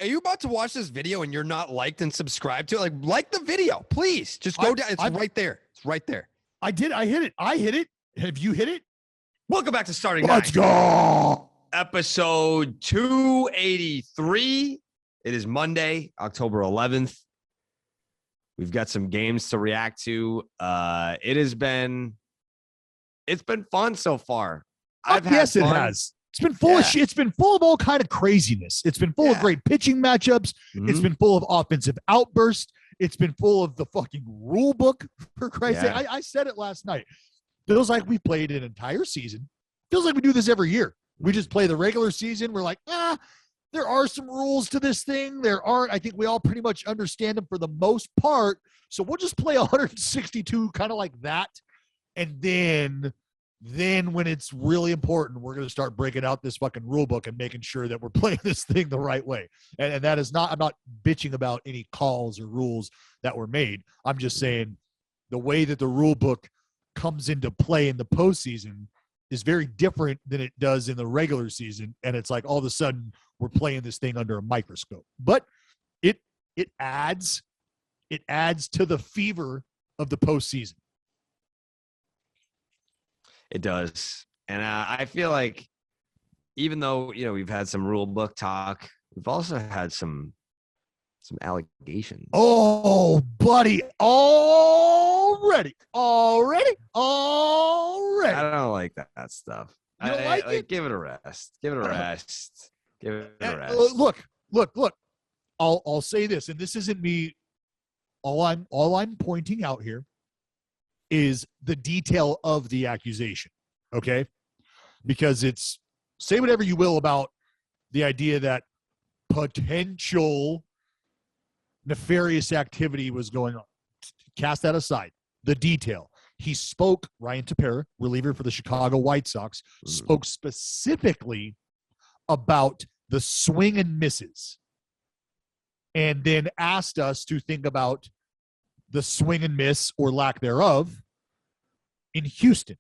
Are you about to watch this video and you're not liked and subscribed to it? Like the video, please. Just go down. It's right there. It's right there. I did. I hit it. I hit it. Have you hit it? Welcome back to Starting Let's Nine. go. Episode 283. It is Monday, October 11th. We've got some games to react to. It's been fun so far. Yes, it has. It's been full of shit. It's been full of all kind of craziness. It's been full of great pitching matchups. Mm-hmm. It's been full of offensive outbursts. It's been full of the fucking rule book, for Christ's sake. I said it last night. Feels like we played an entire season. Feels like we do this every year. We just play the regular season. We're like, there are some rules to this thing. There aren't. I think we all pretty much understand them for the most part. So we'll just play 162 kind of like that. And then when it's really important, we're going to start breaking out this fucking rule book and making sure that we're playing this thing the right way. And that is not, I'm not bitching about any calls or rules that were made. I'm just saying the way that the rule book comes into play in the postseason is very different than it does in the regular season. And it's like all of a sudden we're playing this thing under a microscope. But it adds to the fever of the postseason. It does. And I feel like even though, we've had some rule book talk, we've also had some allegations. Oh, buddy. Already. I don't like that stuff. You don't like it? Give it a rest. Give it a rest. Give it a rest. Look. I'll say this, and this isn't me. All I'm pointing out here is the detail of the accusation, okay? Because it's, say whatever you will about the idea that potential nefarious activity was going on. Cast that aside. The detail. He spoke, Ryan Tepera, reliever for the Chicago White Sox, spoke specifically about the swing and misses, and then asked us to think about the swing and miss or lack thereof in Houston.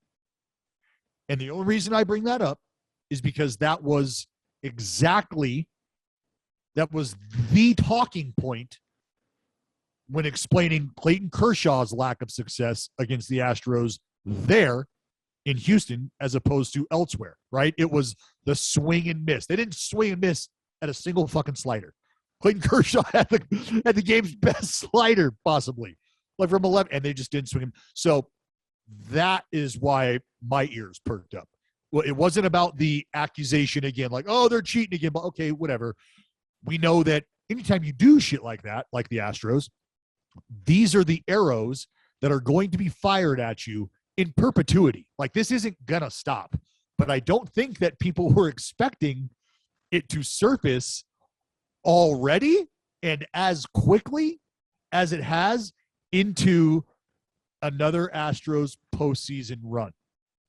And the only reason I bring that up is because that was the talking point when explaining Clayton Kershaw's lack of success against the Astros there in Houston as opposed to elsewhere, right? It was the swing and miss. They didn't swing and miss at a single fucking slider. Clayton Kershaw had the game's best slider, possibly, like from 11, and they just didn't swing him. So that is why my ears perked up. Well, it wasn't about the accusation again, like, oh, they're cheating again, but okay, whatever. We know that anytime you do shit like that, like the Astros, these are the arrows that are going to be fired at you in perpetuity. Like, this isn't gonna stop. But I don't think that people were expecting it to surface already and as quickly as it has into another Astros postseason run.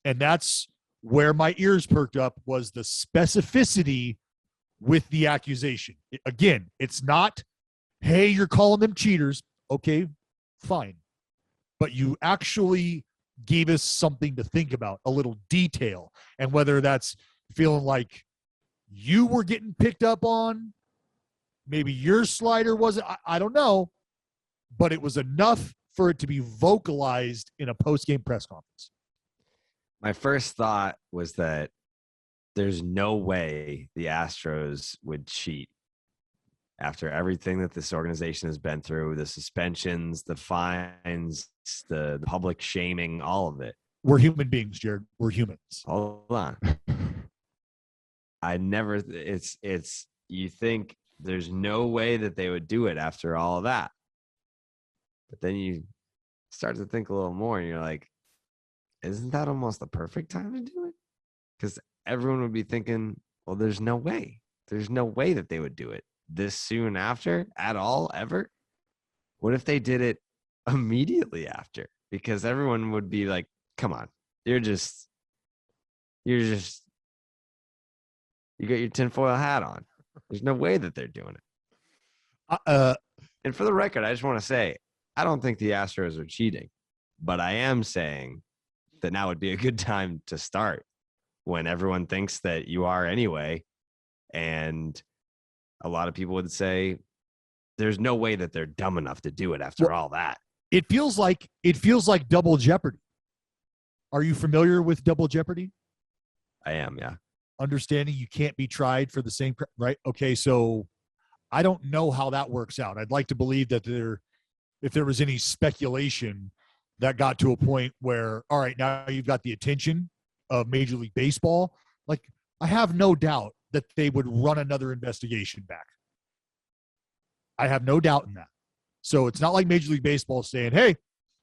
And that's where my ears perked up, was the specificity with the accusation. Again, it's not, hey, you're calling them cheaters. Okay, fine. But you actually gave us something to think about, a little detail. And whether that's feeling like you were getting picked up on, maybe your slider wasn't, I don't know. But it was enough for it to be vocalized in a post-game press conference. My first thought was that there's no way the Astros would cheat after everything that this organization has been through, the suspensions, the fines, the public shaming, all of it. We're human beings, Jared. We're humans. Hold on. You think there's no way that they would do it after all of that. But then you start to think a little more and you're like, isn't that almost the perfect time to do it? Because everyone would be thinking, well, there's no way. There's no way that they would do it this soon after at all, ever. What if they did it immediately after? Because everyone would be like, come on, you got your tinfoil hat on. There's no way that they're doing it. And for the record, I just want to say, I don't think the Astros are cheating, but I am saying that now would be a good time to start when everyone thinks that you are anyway. And a lot of people would say there's no way that they're dumb enough to do it after all that. It feels like Double Jeopardy. Are you familiar with Double Jeopardy? I am, yeah. Understanding you can't be tried for the same, right? Okay, so I don't know how that works out. I'd like to believe that if there was any speculation that got to a point where, all right, now you've got the attention of Major League Baseball, like I have no doubt that they would run another investigation back. I have no doubt in that. So it's not like Major League Baseball saying, hey,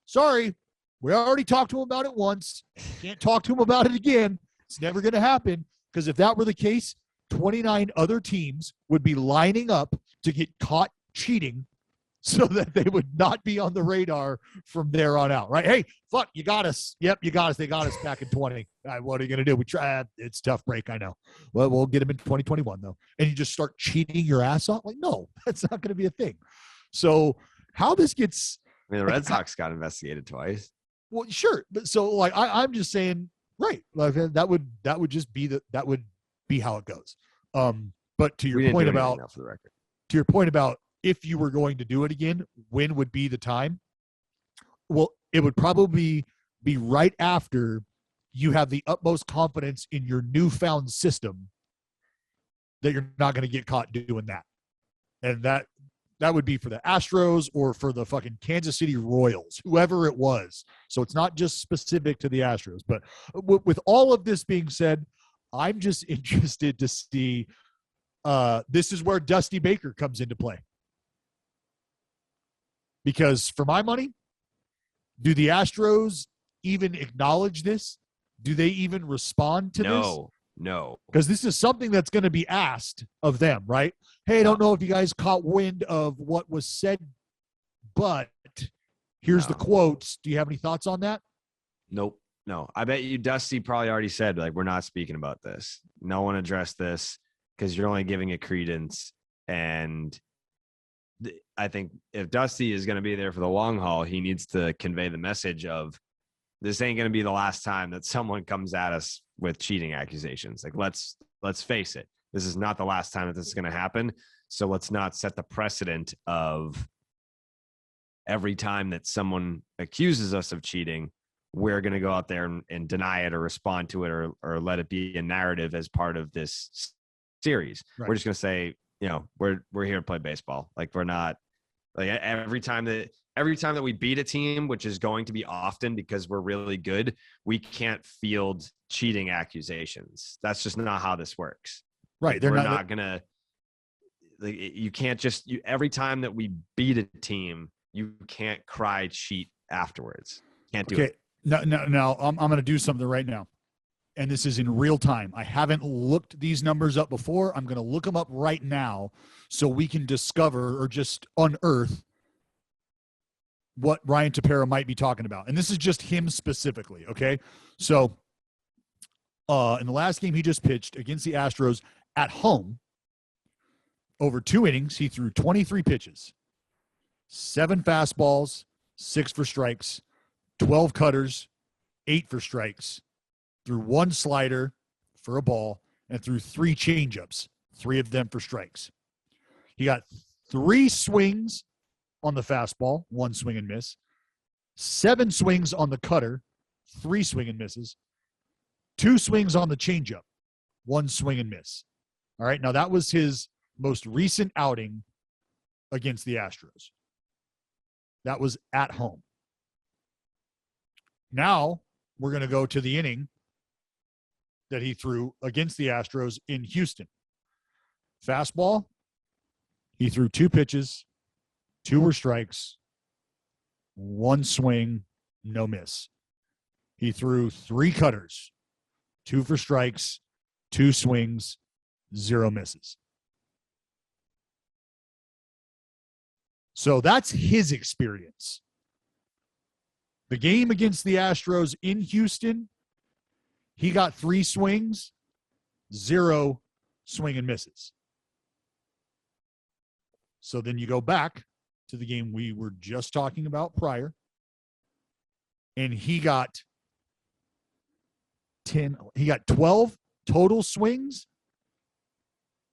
sorry, we already talked to him about it once. Can't talk to him about it again. It's never going to happen. Because if that were the case, 29 other teams would be lining up to get caught cheating so that they would not be on the radar from there on out, right? Hey, fuck, you got us. Yep, you got us. They got us back in 20. What are you going to do? We try. It's a tough break, I know. Well, we'll get them in 2021, though. And you just start cheating your ass off? Like, no, that's not going to be a thing. So how this gets – I mean, the Red Sox got investigated twice. Well, sure. But so, like, I'm just saying, right, like, that would just be that would be how it goes. But to your point about – for the record. To your point about if you were going to do it again, when would be the time? Well, it would probably be right after you have the utmost confidence in your newfound system that you're not going to get caught doing that. And that would be for the Astros or for the fucking Kansas City Royals, whoever it was. So it's not just specific to the Astros. But with all of this being said, I'm just interested to see this is where Dusty Baker comes into play. Because for my money, do the Astros even acknowledge this? Do they even respond to this? No. Because this is something that's going to be asked of them, right? Hey, I don't know if you guys caught wind of what was said, but here's the quotes. Do you have any thoughts on that? Nope. No. I bet you Dusty probably already said, like, we're not speaking about this. No one addressed this because you're only giving it credence. And I think if Dusty is going to be there for the long haul, he needs to convey the message of this ain't going to be the last time that someone comes at us with cheating accusations. Like, let's face it. This is not the last time that this is going to happen. So let's not set the precedent of every time that someone accuses us of cheating, we're going to go out there and deny it or respond to it or let it be a narrative as part of this series. Right. We're just going to say, you know, we're here to play baseball. Like, we're not like every time that we beat a team, which is going to be often because we're really good, we can't field cheating accusations. That's just not how this works. Right. We're not gonna, like, you can't just, every time that we beat a team, you can't cry cheat afterwards. Can't do it. Now I'm going to do something right now. And this is in real time. I haven't looked these numbers up before. I'm going to look them up right now so we can discover or just unearth what Ryan Tepera might be talking about. And this is just him specifically, okay? So in the last game he just pitched against the Astros at home, over 2 innings, he threw 23 pitches, 7 fastballs, 6 for strikes, 12 cutters, 8 for strikes, threw 1 slider for a ball, and threw 3 changeups, 3 of them for strikes. He got 3 swings on the fastball, 1 swing and miss, 7 swings on the cutter, 3 swing and misses, 2 swings on the changeup, 1 swing and miss. All right, now that was his most recent outing against the Astros. That was at home. Now we're going to go to the inning that he threw against the Astros in Houston. Fastball, he threw 2 pitches, 2 were strikes, 1 swing, no miss. He threw 3 cutters, 2 for strikes, 2 swings, 0 misses. So that's his experience. The game against the Astros in Houston, he got 3 swings, 0 swing and misses. So then you go back to the game we were just talking about prior, and he got 12 total swings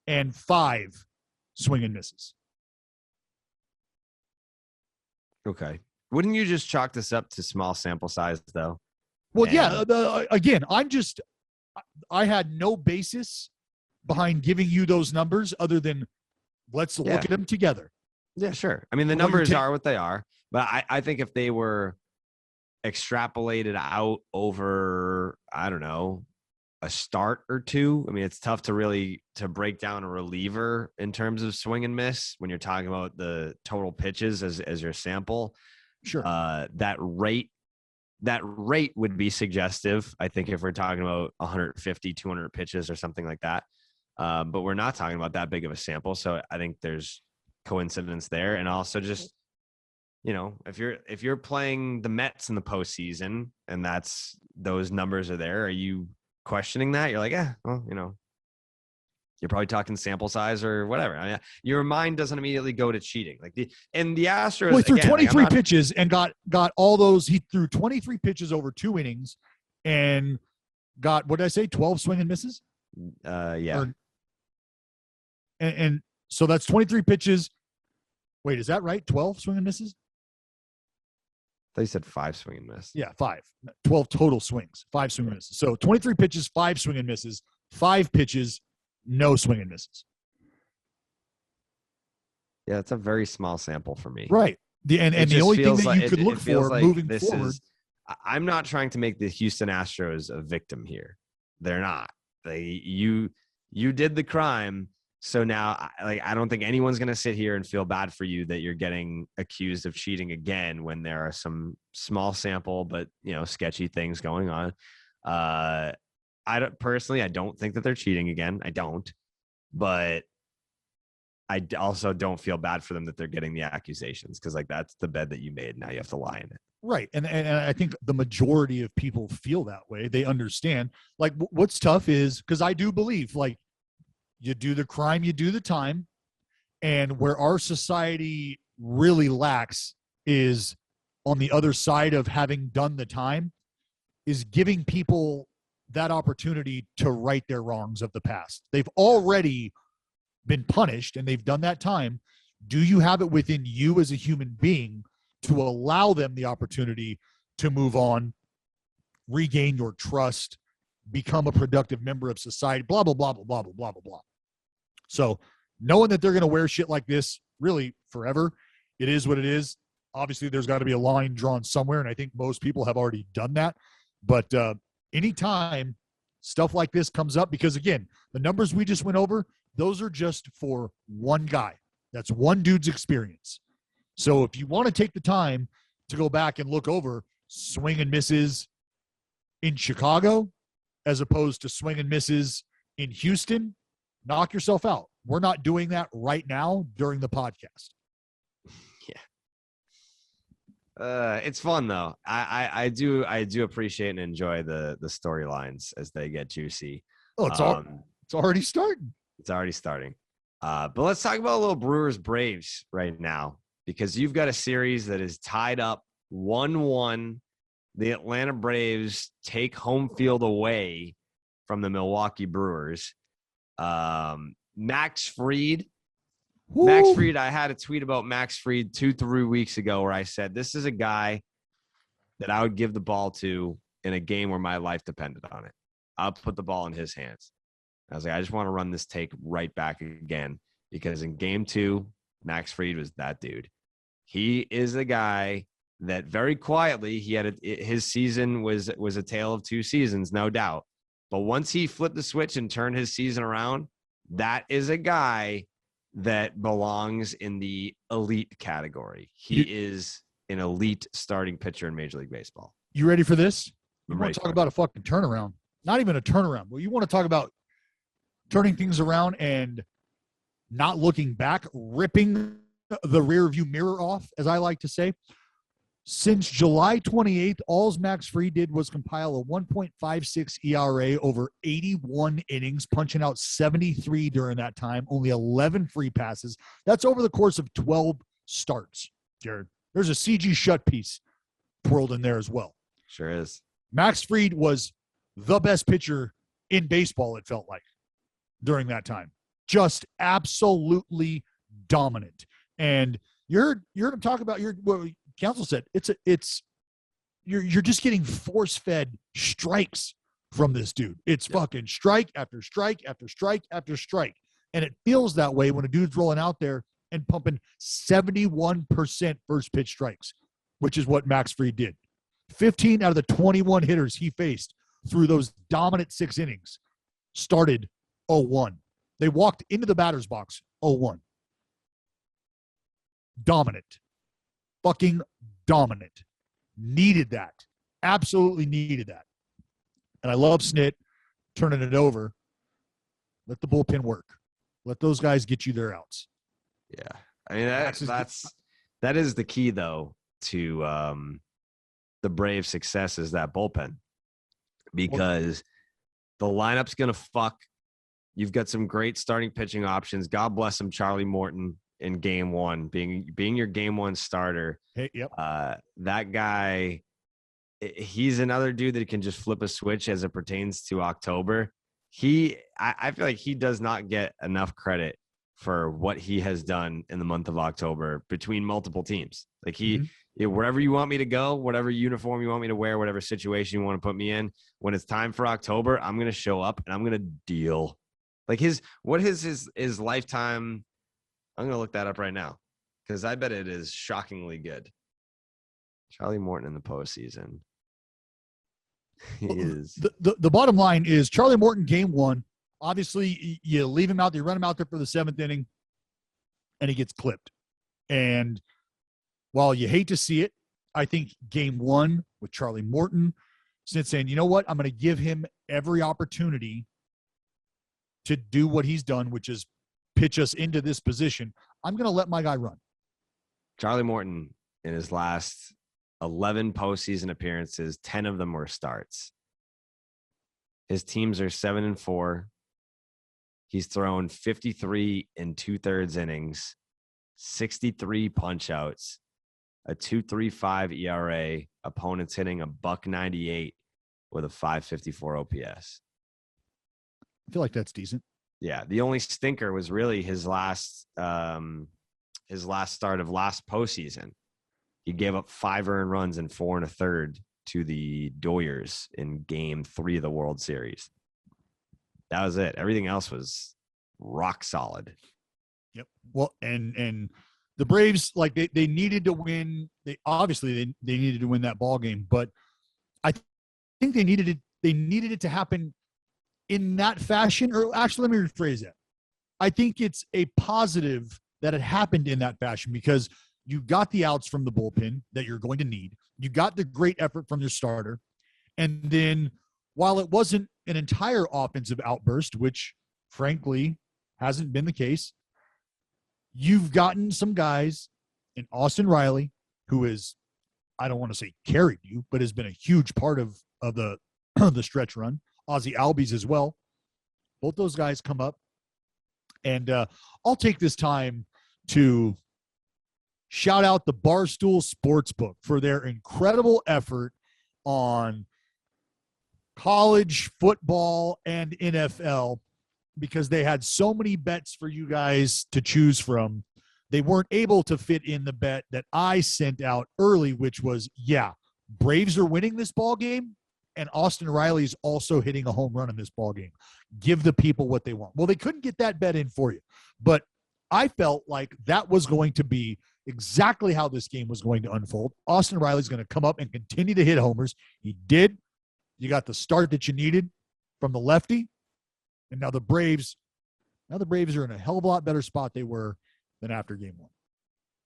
and 5 swing and misses. Okay. Wouldn't you just chalk this up to small sample size, though? Well, again, I had no basis behind giving you those numbers other than let's look at them together. Yeah, sure. I mean, the numbers are what they are, but I think if they were extrapolated out over, I don't know, a start or two. I mean, it's tough to break down a reliever in terms of swing and miss when you're talking about the total pitches as your sample. Sure. That rate would be suggestive, I think, if we're talking about 150, 200 pitches or something like that. But we're not talking about that big of a sample. So I think there's coincidence there. And also just, if you're playing the Mets in the postseason and those numbers are there, are you questioning that? You're like, well, you're probably talking sample size or whatever. I mean, your mind doesn't immediately go to cheating. Like the Astros. Well, he threw 23 pitches and got all those. He threw 23 pitches over 2 innings and got, what did I say, 12 swing and misses? Yeah. And so that's 23 pitches. Wait, is that right? 12 swing and misses? I thought you said 5 swing and miss. Yeah, 5. 12 total swings, 5 swing and misses. So 23 pitches, 5 swing and misses, 5 pitches, no swing and misses. Yeah, it's a very small sample for me. Right. The only thing that you could look for moving forward. I'm not trying to make the Houston Astros a victim here. They're not. You did the crime. So now, I don't think anyone's going to sit here and feel bad for you that you're getting accused of cheating again when there are some small sample, but, sketchy things going on. I don't think that they're cheating again. I don't. But I also don't feel bad for them that they're getting the accusations because, that's the bed that you made. Now you have to lie in it. Right. And I think the majority of people feel that way. They understand. What's tough is, because I do believe, you do the crime, you do the time. And where our society really lacks is on the other side of having done the time is giving people that opportunity to right their wrongs of the past. They've already been punished and they've done that time. Do you have it within you as a human being to allow them the opportunity to move on, regain your trust, become a productive member of society, blah, blah, blah, blah, blah, blah, blah, blah, blah. So knowing that they're going to wear shit like this really forever, it is what it is. Obviously, there's got to be a line drawn somewhere, and I think most people have already done that. But anytime stuff like this comes up, because, again, the numbers we just went over, those are just for one guy. That's one dude's experience. So if you want to take the time to go back and look over swing and misses in Chicago as opposed to swing and misses in Houston, knock yourself out. We're not doing that right now during the podcast. Yeah. It's fun though. I do appreciate and enjoy the storylines as they get juicy. Oh, it's already starting. It's already starting. But let's talk about a little Brewers Braves right now, because you've got a series that is tied up 1-1. The Atlanta Braves take home field away from the Milwaukee Brewers. Max Fried. Woo. Max Fried, I had a tweet about Max Fried 2-3 weeks ago where I said, this is a guy that I would give the ball to in a game where my life depended on it. I'll put the ball in his hands. I was like, I just want to run this take right back again, because in game 2, Max Fried was that dude. He is a guy that very quietly, his season was a tale of 2 seasons, no doubt. But once he flipped the switch and turned his season around, that is a guy that belongs in the elite category. He is an elite starting pitcher in Major League Baseball. You ready for this? You want to talk about a fucking turnaround? Not even a turnaround. Well, you want to talk about turning things around and not looking back, ripping the rearview mirror off, as I like to say. Since July 28th, all Max Fried did was compile a 1.56 ERA over 81 innings, punching out 73 during that time, only 11 free passes. That's over the course of 12 starts, Jared. There's a CG shut piece twirled in there as well. Sure is. Max Fried was the best pitcher in baseball, it felt like, during that time. Just absolutely dominant. And you heard him talk about what Counsell said. You're just getting force fed strikes from this dude. It's fucking strike after strike after strike after strike. And it feels that way when a dude's rolling out there and pumping 71% first pitch strikes, which is what Max Fried did. 15 out of the 21 hitters he faced through those dominant 6 innings started 0-1. They walked into the batter's box 0-1. Dominant. Fucking dominant. Needed that. Absolutely needed that. And I love Snit turning it over. Let the bullpen work. Let those guys get you their outs. Yeah. I mean, that is the key, though, to the Braves' success is that bullpen. Because the lineup's going to fuck. You've got some great starting pitching options. God bless him, Charlie Morton, in game 1, being your game 1 starter. Hey, yep. That guy, he's another dude that can just flip a switch as it pertains to October. I feel like he does not get enough credit for what he has done in the month of October between multiple teams. Like wherever you want me to go, whatever uniform you want me to wear, whatever situation you want to put me in, when it's time for October, I'm going to show up and I'm going to deal. Like his lifetime. I'm going to look that up right now because I bet it is shockingly good. Charlie Morton in the postseason. He is. The bottom line is Charlie Morton game 1. Obviously, you leave him out there, run him out there for the 7th inning, and he gets clipped. And while you hate to see it, I think game 1 with Charlie Morton, since saying, you know what, I'm going to give him every opportunity to do what he's done, which is pitch us into this position. I'm going to let my guy run. Charlie Morton, in his last 11 postseason appearances, 10 of them were starts. His teams are 7-4. He's thrown 53 and 2/3 innings, 63 punch-outs, a 2.35 ERA, opponents hitting a $198 with a 5.54 OPS. I feel like that's decent. Yeah, the only stinker was really his last start of last postseason. He gave up 5 earned runs and 4 1/3 to the Doyers in Game 3 of the World Series. That was it. Everything else was rock solid. Yep. Well, and the Braves, like they needed to win. They needed to win that ball game, but I think they needed it. They needed it to happen in that fashion. Or actually, let me rephrase that. I think it's a positive that it happened in that fashion because you got the outs from the bullpen that you're going to need. You got the great effort from your starter. And then while it wasn't an entire offensive outburst, which frankly hasn't been the case, you've gotten some guys in Austin Riley, who is, I don't want to say carried you, but has been a huge part of the the stretch run. Ozzie Albies as well. Both those guys come up. And I'll take this time to shout out the Barstool Sportsbook for their incredible effort on college football and NFL because they had so many bets for you guys to choose from. They weren't able to fit in the bet that I sent out early, which was, Braves are winning this ball game, and Austin Riley's also hitting a home run in this ball game. Give the people what they want. Well, they couldn't get that bet in for you, but I felt like that was going to be exactly how this game was going to unfold. Austin Riley's going to come up and continue to hit homers. He did. You got the start that you needed from the lefty, and now the Braves are in a hell of a lot better spot they were than after game 1.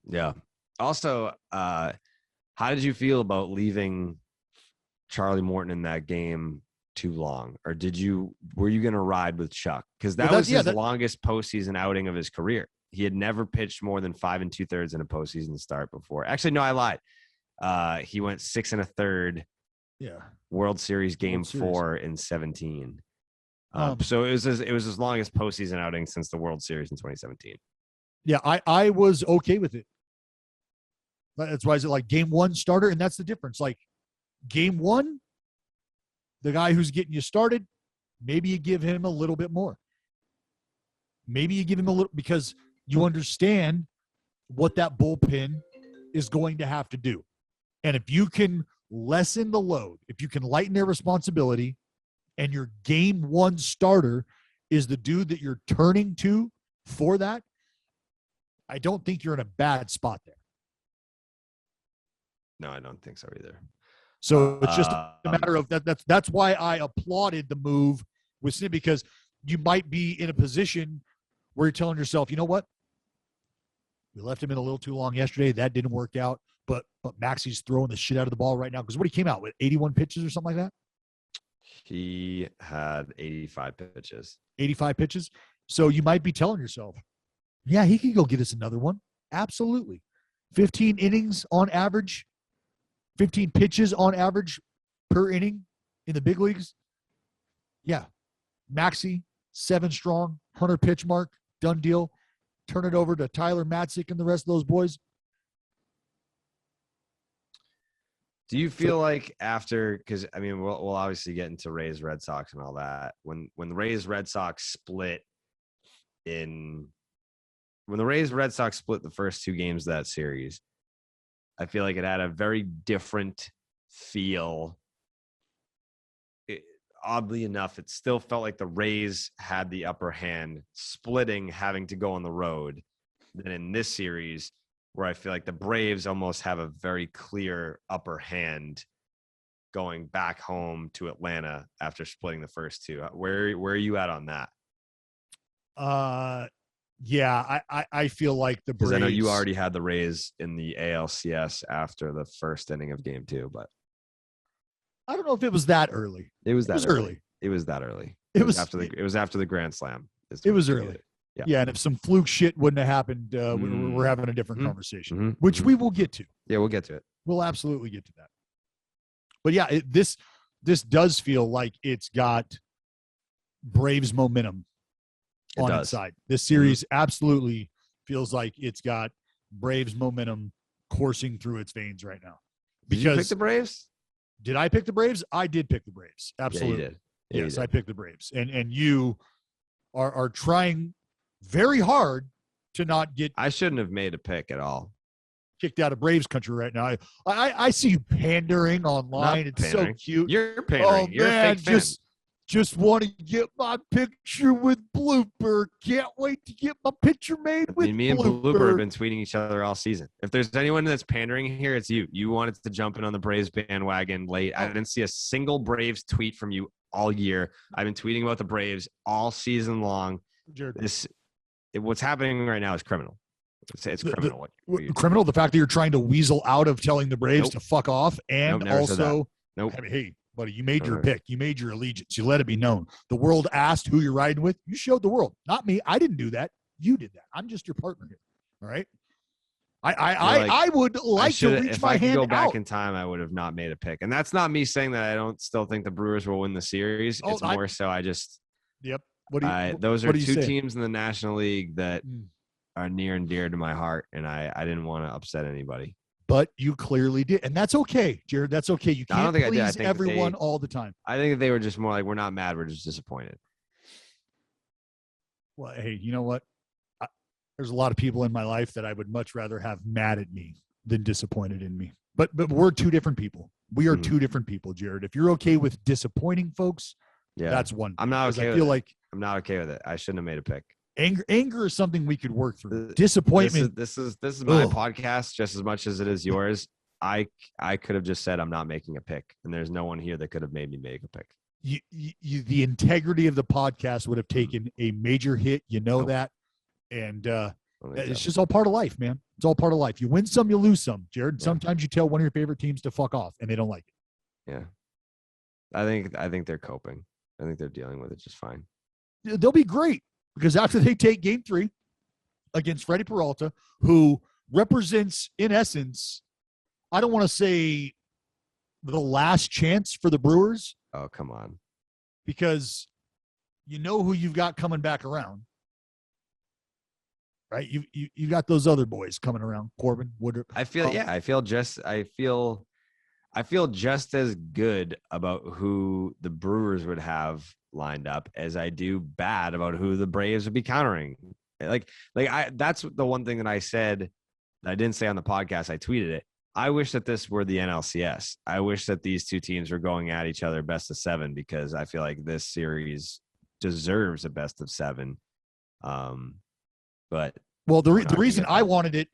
Yeah. Also, how did you feel about leaving Charlie Morton in that game too long? Or were you going to ride with Chuck? Because that was his longest postseason outing of his career. He had never pitched more than 5 2/3 in a postseason start before. Actually, no, I lied. He went 6 1/3. Yeah. World Series game 4 in 2017. So it was his longest postseason outing since the World Series in 2017. Yeah, I was okay with it. That's why I said like game 1 starter, and that's the difference. Like game 1, the guy who's getting you started, maybe you give him a little bit more. Maybe you give him a little because you understand what that bullpen is going to have to do. And if you can lessen the load, if you can lighten their responsibility, and your game one starter is the dude that you're turning to for that, I don't think you're in a bad spot there. No, I don't think so either. So it's just a matter of that's why I applauded the move with Snit, because you might be in a position where you're telling yourself, you know what? We left him in a little too long yesterday. That didn't work out. But Maxie's throwing the shit out of the ball right now. Because what he came out with, 81 pitches or something like that? He had 85 pitches. 85 pitches. So you might be telling yourself, yeah, he could go get us another one. Absolutely. 15 innings on average, 15 pitches on average per inning in the big leagues. Yeah. Maxie, 7 strong, 100 pitch mark, done deal. Turn it over to Tyler Matzik and the rest of those boys. Do you feel like after, because I mean, we'll obviously get into Rays, Red Sox, and all that. When the Rays, Red Sox split the Rays, Red Sox split the first 2 games of that series, I feel like it had a very different feel. Oddly enough, it still felt like the Rays had the upper hand, splitting, having to go on the road, than in this series, where I feel like the Braves almost have a very clear upper hand going back home to Atlanta after splitting the first 2. Where are you at on that? Yeah, I feel like the Braves. Because I know you already had the Rays in the ALCS after the first inning of Game 2, but I don't know if it was that early. It was early. It was after the Grand Slam. It was early. Yeah, and if some fluke shit wouldn't have happened, we're having a different conversation, which we will get to. Yeah, we'll get to it. We'll absolutely get to that. But yeah, this does feel like it's got Braves momentum on its side. This series absolutely feels like it's got Braves momentum coursing through its veins right now. Did you pick the Braves? Did I pick the Braves? I did pick the Braves. Absolutely. Yeah, you did. Yeah, yes, I picked the Braves. And you are trying very hard to not get. I shouldn't have made a pick at all. Kicked out of Braves country right now. I see you pandering online. It's so cute. You're pandering. You're man, a fake fan. Just want to get my picture with Blooper. Can't wait to get my picture made with me and Blooper have been tweeting each other all season. If there's anyone that's pandering here, it's you. You wanted to jump in on the Braves bandwagon late. I didn't see a single Braves tweet from you all year. I've been tweeting about the Braves all season long. What's happening right now is criminal. It's criminal. Criminal. The fact that you're trying to weasel out of telling the Braves to fuck off, and also, hey, buddy, you made your pick. You made your allegiance. You let it be known. The world asked who you're riding with. You showed the world, not me. I didn't do that. You did that. I'm just your partner here. All right. I would like to reach my hand out. If I could go back in time, I would have not made a pick. And that's not me saying that I don't still think the Brewers will win the series. It's more so I just. Yep. Those are 2 teams in the National League that are near and dear to my heart, and I didn't want to upset anybody. But you clearly did, and that's okay, Jared. That's okay. You can't please everyone all the time. I think they were just more like, we're not mad, we're just disappointed. Well, hey, you know what? There's a lot of people in my life that I would much rather have mad at me than disappointed in me. But we're 2 different people. We are 2 different people, Jared. If you're okay with disappointing folks, that's one thing. I'm not okay. I'm not okay with it. I shouldn't have made a pick. Anger is something we could work through. Disappointment. This is my podcast just as much as it is yours. I could have just said I'm not making a pick, and there's no one here that could have made me make a pick. The integrity of the podcast would have taken a major hit. You know that, and it's just all part of life, man. It's all part of life. You win some, you lose some, Jared. Yeah. Sometimes you tell one of your favorite teams to fuck off, and they don't like it. Yeah, I think they're coping. I think they're dealing with it just fine. They'll be great. Because after they take Game 3 against Freddie Peralta, who represents, in essence, I don't want to say the last chance for the Brewers. Oh, come on. Because you know who you've got coming back around. Right? You got those other boys coming around, Corbin, Woodruff. I feel just as good about who the Brewers would have lined up as I do bad about who the Braves would be countering. That's the one thing that I said that I didn't say on the podcast. I tweeted it. I wish that this were the NLCS. I wish that these two teams were going at each other best of 7, because I feel like this series deserves a best of 7. But the reason I wanted it,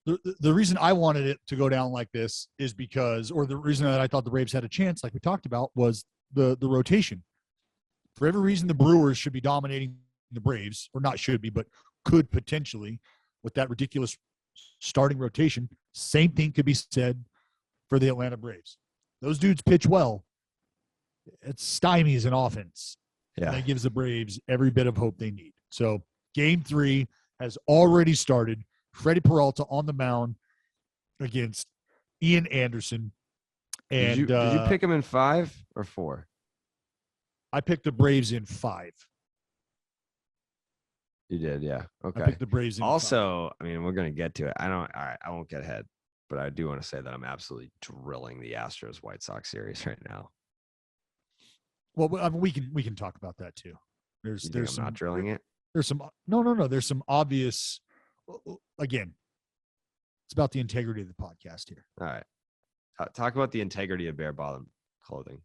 the reason I wanted it to go down like this is because, or the reason that I thought the Braves had a chance, like we talked about, was the rotation. For every reason the Brewers should be dominating the Braves, or not should be, but could potentially, with that ridiculous starting rotation, same thing could be said for the Atlanta Braves. Those dudes pitch well. It stymies an offense. Yeah. And that gives the Braves every bit of hope they need. So game 3 has already started. Freddie Peralta on the mound against Ian Anderson. And did you pick him in 5 or 4? I picked the Braves in 5. You did, yeah. Okay. I picked the Braves in 5. Also, I mean, we're going to get to it. All right, I won't get ahead, but I do want to say that I'm absolutely drilling the Astros White Sox series right now. Well, I mean, we can talk about that too. There's I'm not drilling it. There's some no. There's some obvious. Again, it's about the integrity of the podcast here. All right, talk about the integrity of bare bottom clothing.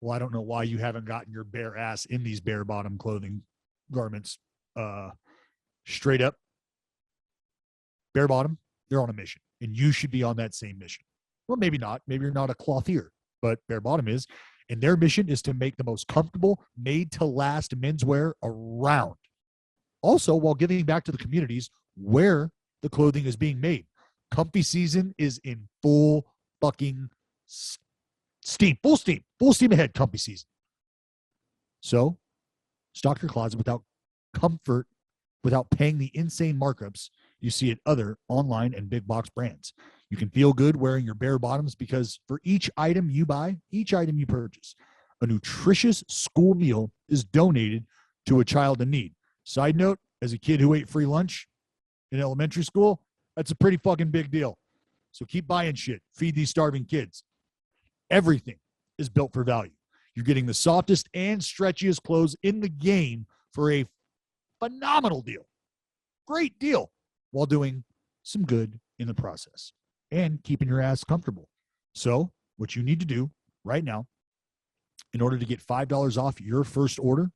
Well, I don't know why you haven't gotten your bare ass in these bare bottom clothing garments. Straight up, bare bottom, they're on a mission, and you should be on that same mission. Well, maybe not. Maybe you're not a clothier, but bare bottom is. And their mission is to make the most comfortable, made-to-last menswear around. Also, while giving back to the communities where the clothing is being made. Comfy season is in full fucking steam. Full steam ahead, comfy season. So, stock your closet without comfort, without paying the insane markups you see at other online and big box brands. You can feel good wearing your bare bottoms because for each item you buy, each item you purchase, a nutritious school meal is donated to a child in need. Side note, as a kid who ate free lunch in elementary school, that's a pretty fucking big deal. So keep buying shit. Feed these starving kids. Everything is built for value. You're getting the softest and stretchiest clothes in the game for a phenomenal deal. Great deal, while doing some good in the process and keeping your ass comfortable. So what you need to do right now, in order to get $5 off your first order,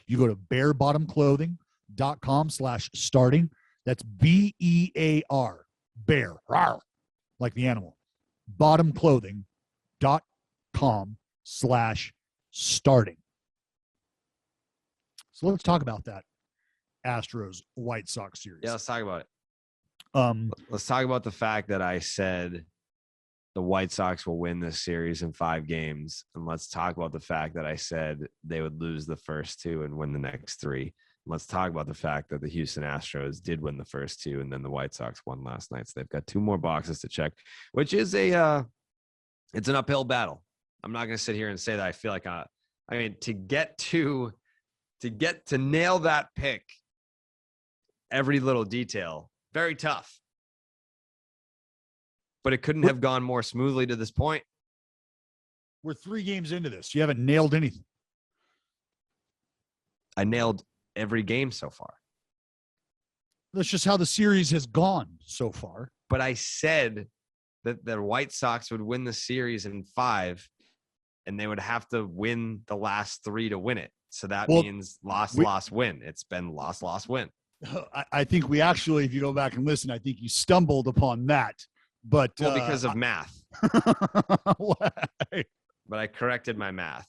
you go to BEARBOTTOMCLOTHING.com/starting. That's BEAR, bear, rawr, like the animal. BottomClothing.com/starting. So let's talk about that Astros White Sox series. Yeah, let's talk about it. Let's talk about the fact that I said the White Sox will win this series in 5 games. And let's talk about the fact that I said they would lose the first 2 and win the next 3. Let's talk about the fact that the Houston Astros did win the first 2, and then the White Sox won last night. So they've got 2 more boxes to check, which is it's an uphill battle. I'm not going to sit here and say that I feel like to nail that pick, every little detail, very tough. But it couldn't have gone more smoothly to this point. We're 3 games into this. You haven't nailed anything. I nailed every game so far. That's just how the series has gone so far. But I said that the White Sox would win the series in 5, and they would have to win the last 3 to win it. So that means loss, win. It's been loss, win. I think we actually, if you go back and listen, I think you stumbled upon that. But because of math. But I corrected my math.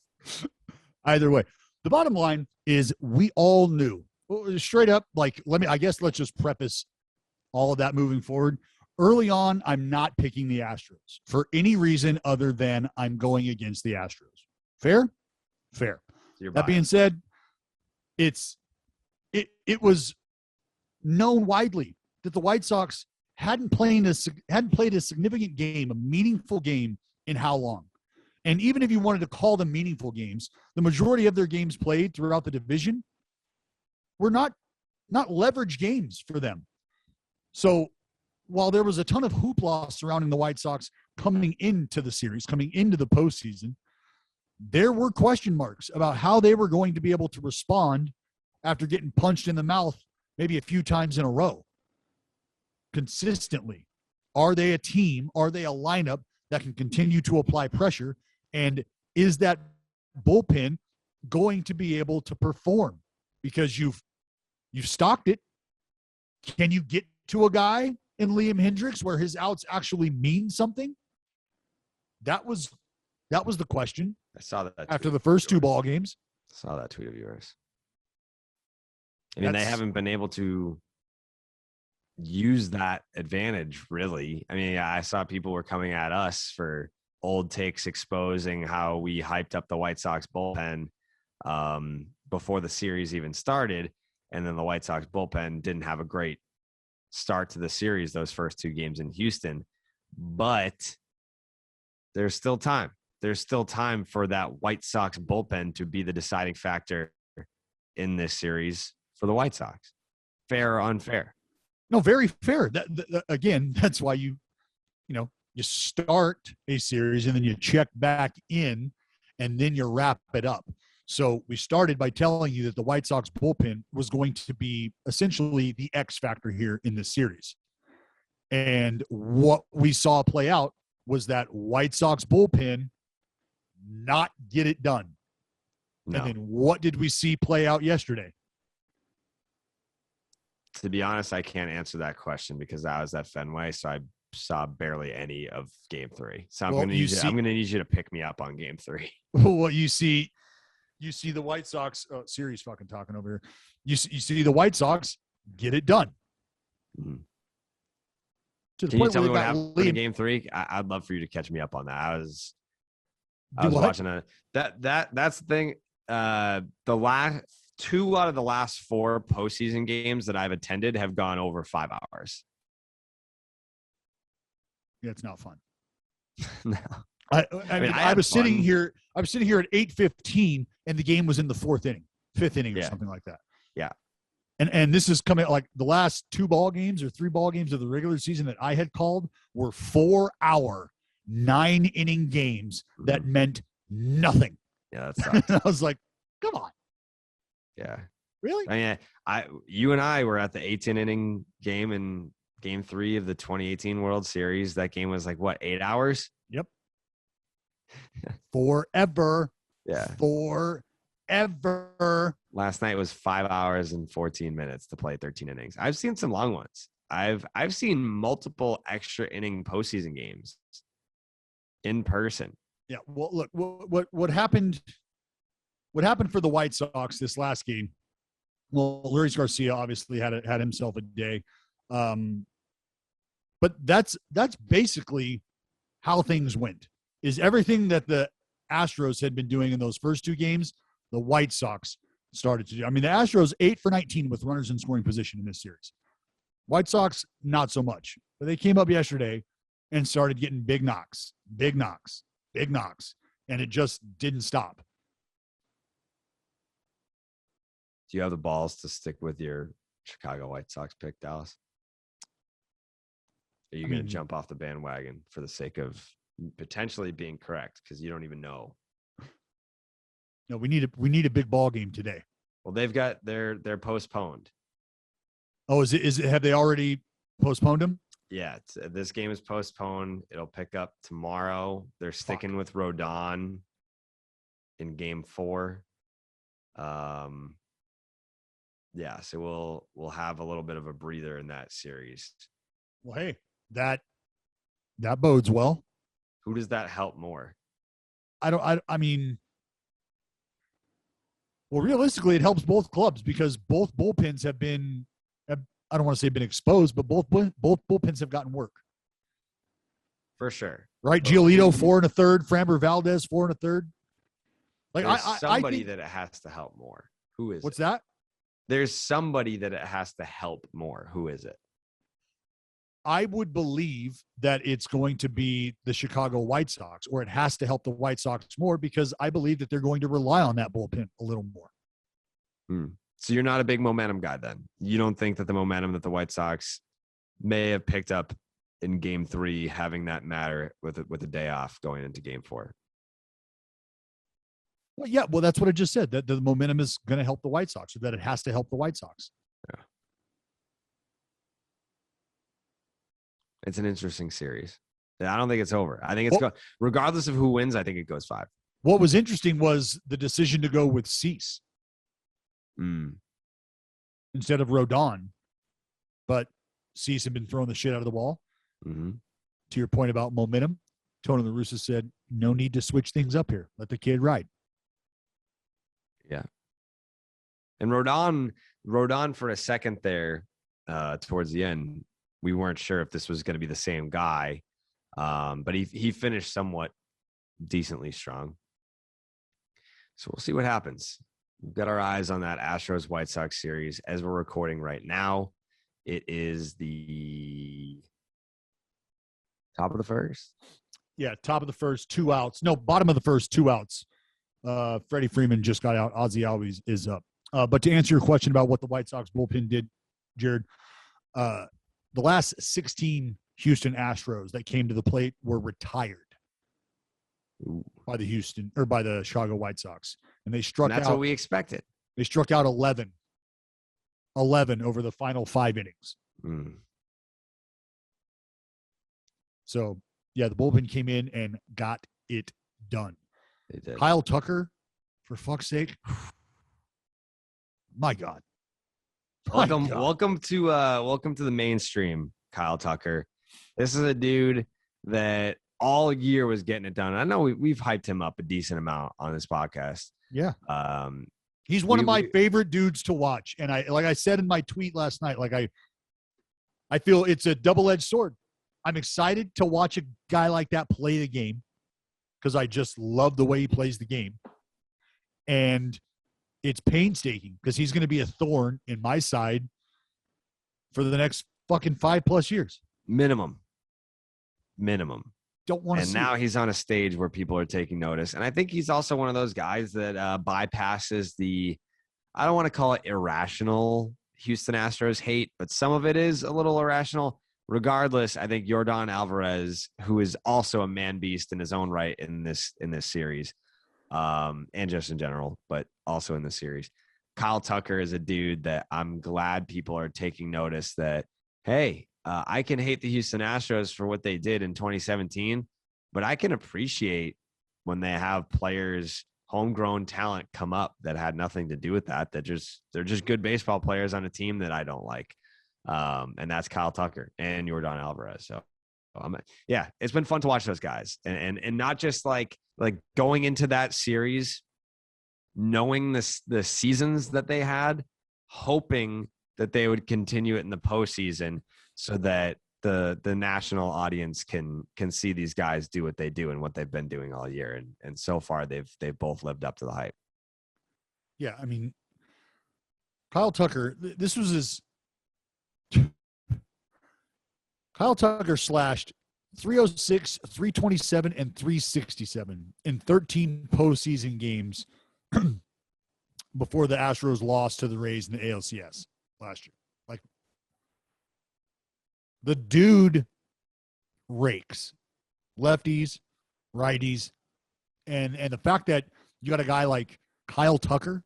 Either way, the bottom line is we all knew straight up. Like, let's just preface all of that moving forward. Early on, I'm not picking the Astros for any reason other than I'm going against the Astros. Fair. That being said, it was known widely that the White Sox hadn't played a significant game, a meaningful game in how long? And even if you wanted to call them meaningful games, the majority of their games played throughout the division were not leverage games for them. So while there was a ton of hoopla surrounding the White Sox coming into the series, coming into the postseason, there were question marks about how they were going to be able to respond after getting punched in the mouth maybe a few times in a row consistently. Are they a team? Are they a lineup that can continue to apply pressure? And is that bullpen going to be able to perform? Because you've stocked it. Can you get to a guy in Liam Hendricks where his outs actually mean something? That was the question. I saw that after the first two ball games. I saw that tweet of yours. I mean, they haven't been able to use that advantage, really. I mean, I saw people were coming at us for old takes exposing how we hyped up the White Sox bullpen before the series even started. And then the White Sox bullpen didn't have a great start to the series, those first two games in Houston. But there's still time. There's still time for that White Sox bullpen to be the deciding factor in this series for the White Sox. Fair or unfair? No, very fair. Again, that's why you start a series and then you check back in and then you wrap it up. So we started by telling you that the White Sox bullpen was going to be essentially the X factor here in this series. And what we saw play out was that White Sox bullpen not get it done. No. And then what did we see play out yesterday? To be honest, I can't answer that question because I was at Fenway, so I saw barely any of Game 3. So I'm going to need you to pick me up on Game 3. Well, you see the White Sox series fucking talking over here. You see the White Sox get it done. Mm-hmm. Can you tell me what happened in Game 3? I'd love for you to catch me up on that. I was watching that's the thing. The last 2 out of the last 4 postseason games that I've attended have gone over 5 hours. Yeah, it's not fun. No. I was sitting here at 8:15 and the game was in the 5th inning or something like that. Yeah. And this is coming like the last 2 ball games or 3 ball games of the regular season that I had called were 4-hour, 9-inning games that meant nothing. Yeah, that sucks. I was like, come on. Yeah. Really? I mean, you and I were at the 18 inning game in Game 3 of the 2018 World Series. That game was like, what, 8 hours? Yep. Forever. Yeah. Forever. Last night was 5 hours and 14 minutes to play 13 innings. I've seen some long ones. I've seen multiple extra inning postseason games in person. Yeah. Well, look, what happened for the White Sox this last game? Well, Luis Garcia obviously had himself a day. But that's basically how things went. Is everything that the Astros had been doing in those first 2 games, the White Sox started to do. I mean, the Astros 8 for 19 with runners in scoring position in this series. White Sox, not so much. But they came up yesterday and started getting big knocks, and it just didn't stop. Do you have the balls to stick with your Chicago White Sox pick, Dallas? Are you going to jump off the bandwagon for the sake of potentially being correct because you don't even know? No, we need a big ball game today. Well, they're postponed. Oh, is it? Have they already postponed them? Yeah, this game is postponed. It'll pick up tomorrow. They're sticking with Rodon in Game 4. Yeah, so we'll have a little bit of a breather in that series. Well, hey, that bodes well. Who does that help more? I mean, well, realistically, it helps both clubs because both bullpens have been, I don't want to say been exposed, but both bullpens have gotten work. For sure. Right? Giolito, 4 1/3. Framber Valdez, 4 1/3. Like I think that it has to help more. Who is what's it? that? There's somebody that it has to help more. Who is it? I would believe that it's going to be the Chicago White Sox, or it has to help the White Sox more because I believe that they're going to rely on that bullpen a little more. So you're not a big momentum guy then? You don't think that the momentum that the White Sox may have picked up in Game 3, having that matter with a day off going into Game 4? Well, yeah. Well, that's what I just said. That the momentum is going to help the White Sox, or that it has to help the White Sox. Yeah. It's an interesting series. I don't think it's over. I think it's regardless of who wins, I think it goes 5. What was interesting was the decision to go with Cease instead of Rodon. But Cease had been throwing the shit out of the ball. Mm-hmm. To your point about momentum, Tony La Russa said, no need to switch things up here. Let the kid ride. Yeah. And Rodon for a second there towards the end, we weren't sure if this was going to be the same guy. But he finished somewhat decently strong. So we'll see what happens. We've got our eyes on that Astros White Sox series as we're recording right now. It is the top of the first. Yeah, top of the first, 2 outs. No, bottom of the first, 2 outs. Freddie Freeman just got out. Ozzie Albies is up. But to answer your question about what the White Sox bullpen did, Jared, the last 16 Houston Astros that came to the plate were retired by the Chicago White Sox, and they struck out. That's what we expected. They struck out 11 over the final 5 innings. So yeah, the bullpen came in and got it done. They did. Kyle Tucker, for fuck's sake, my God. Welcome to the mainstream, Kyle Tucker. This is a dude that all year was getting it done. I know we've hyped him up a decent amount on this podcast. Yeah. He's one of my favorite dudes to watch. And like I said in my tweet last night, like I feel it's a double-edged sword. I'm excited to watch a guy like that play the game because I just love the way he plays the game. And it's painstaking because he's going to be a thorn in my side for the next fucking 5+ years. Minimum. Don't want to see. And now he's on a stage where people are taking notice. And I think he's also one of those guys that bypasses I don't want to call it irrational Houston Astros hate, but some of it is a little irrational. Regardless, I think Yordan Alvarez, who is also a man beast in his own right in this series, and just in general, but also in the series. Kyle Tucker is a dude that I'm glad people are taking notice that, hey, I can hate the Houston Astros for what they did in 2017, but I can appreciate when they have players, homegrown talent come up that had nothing to do with that. They're just good baseball players on a team that I don't like. And that's Kyle Tucker and Yordan Alvarez. So yeah, it's been fun to watch those guys and not just like going into that series, knowing the seasons that they had, hoping that they would continue it in the postseason so that the national audience can see these guys do what they do and what they've been doing all year. And so far they've both lived up to the hype. Yeah. I mean, Kyle Tucker, this was his, Kyle Tucker slashed 306, 327, and 367 in 13 postseason games before the Astros lost to the Rays in the ALCS last year. Like, the dude rakes lefties, righties, and the fact that you got a guy like Kyle Tucker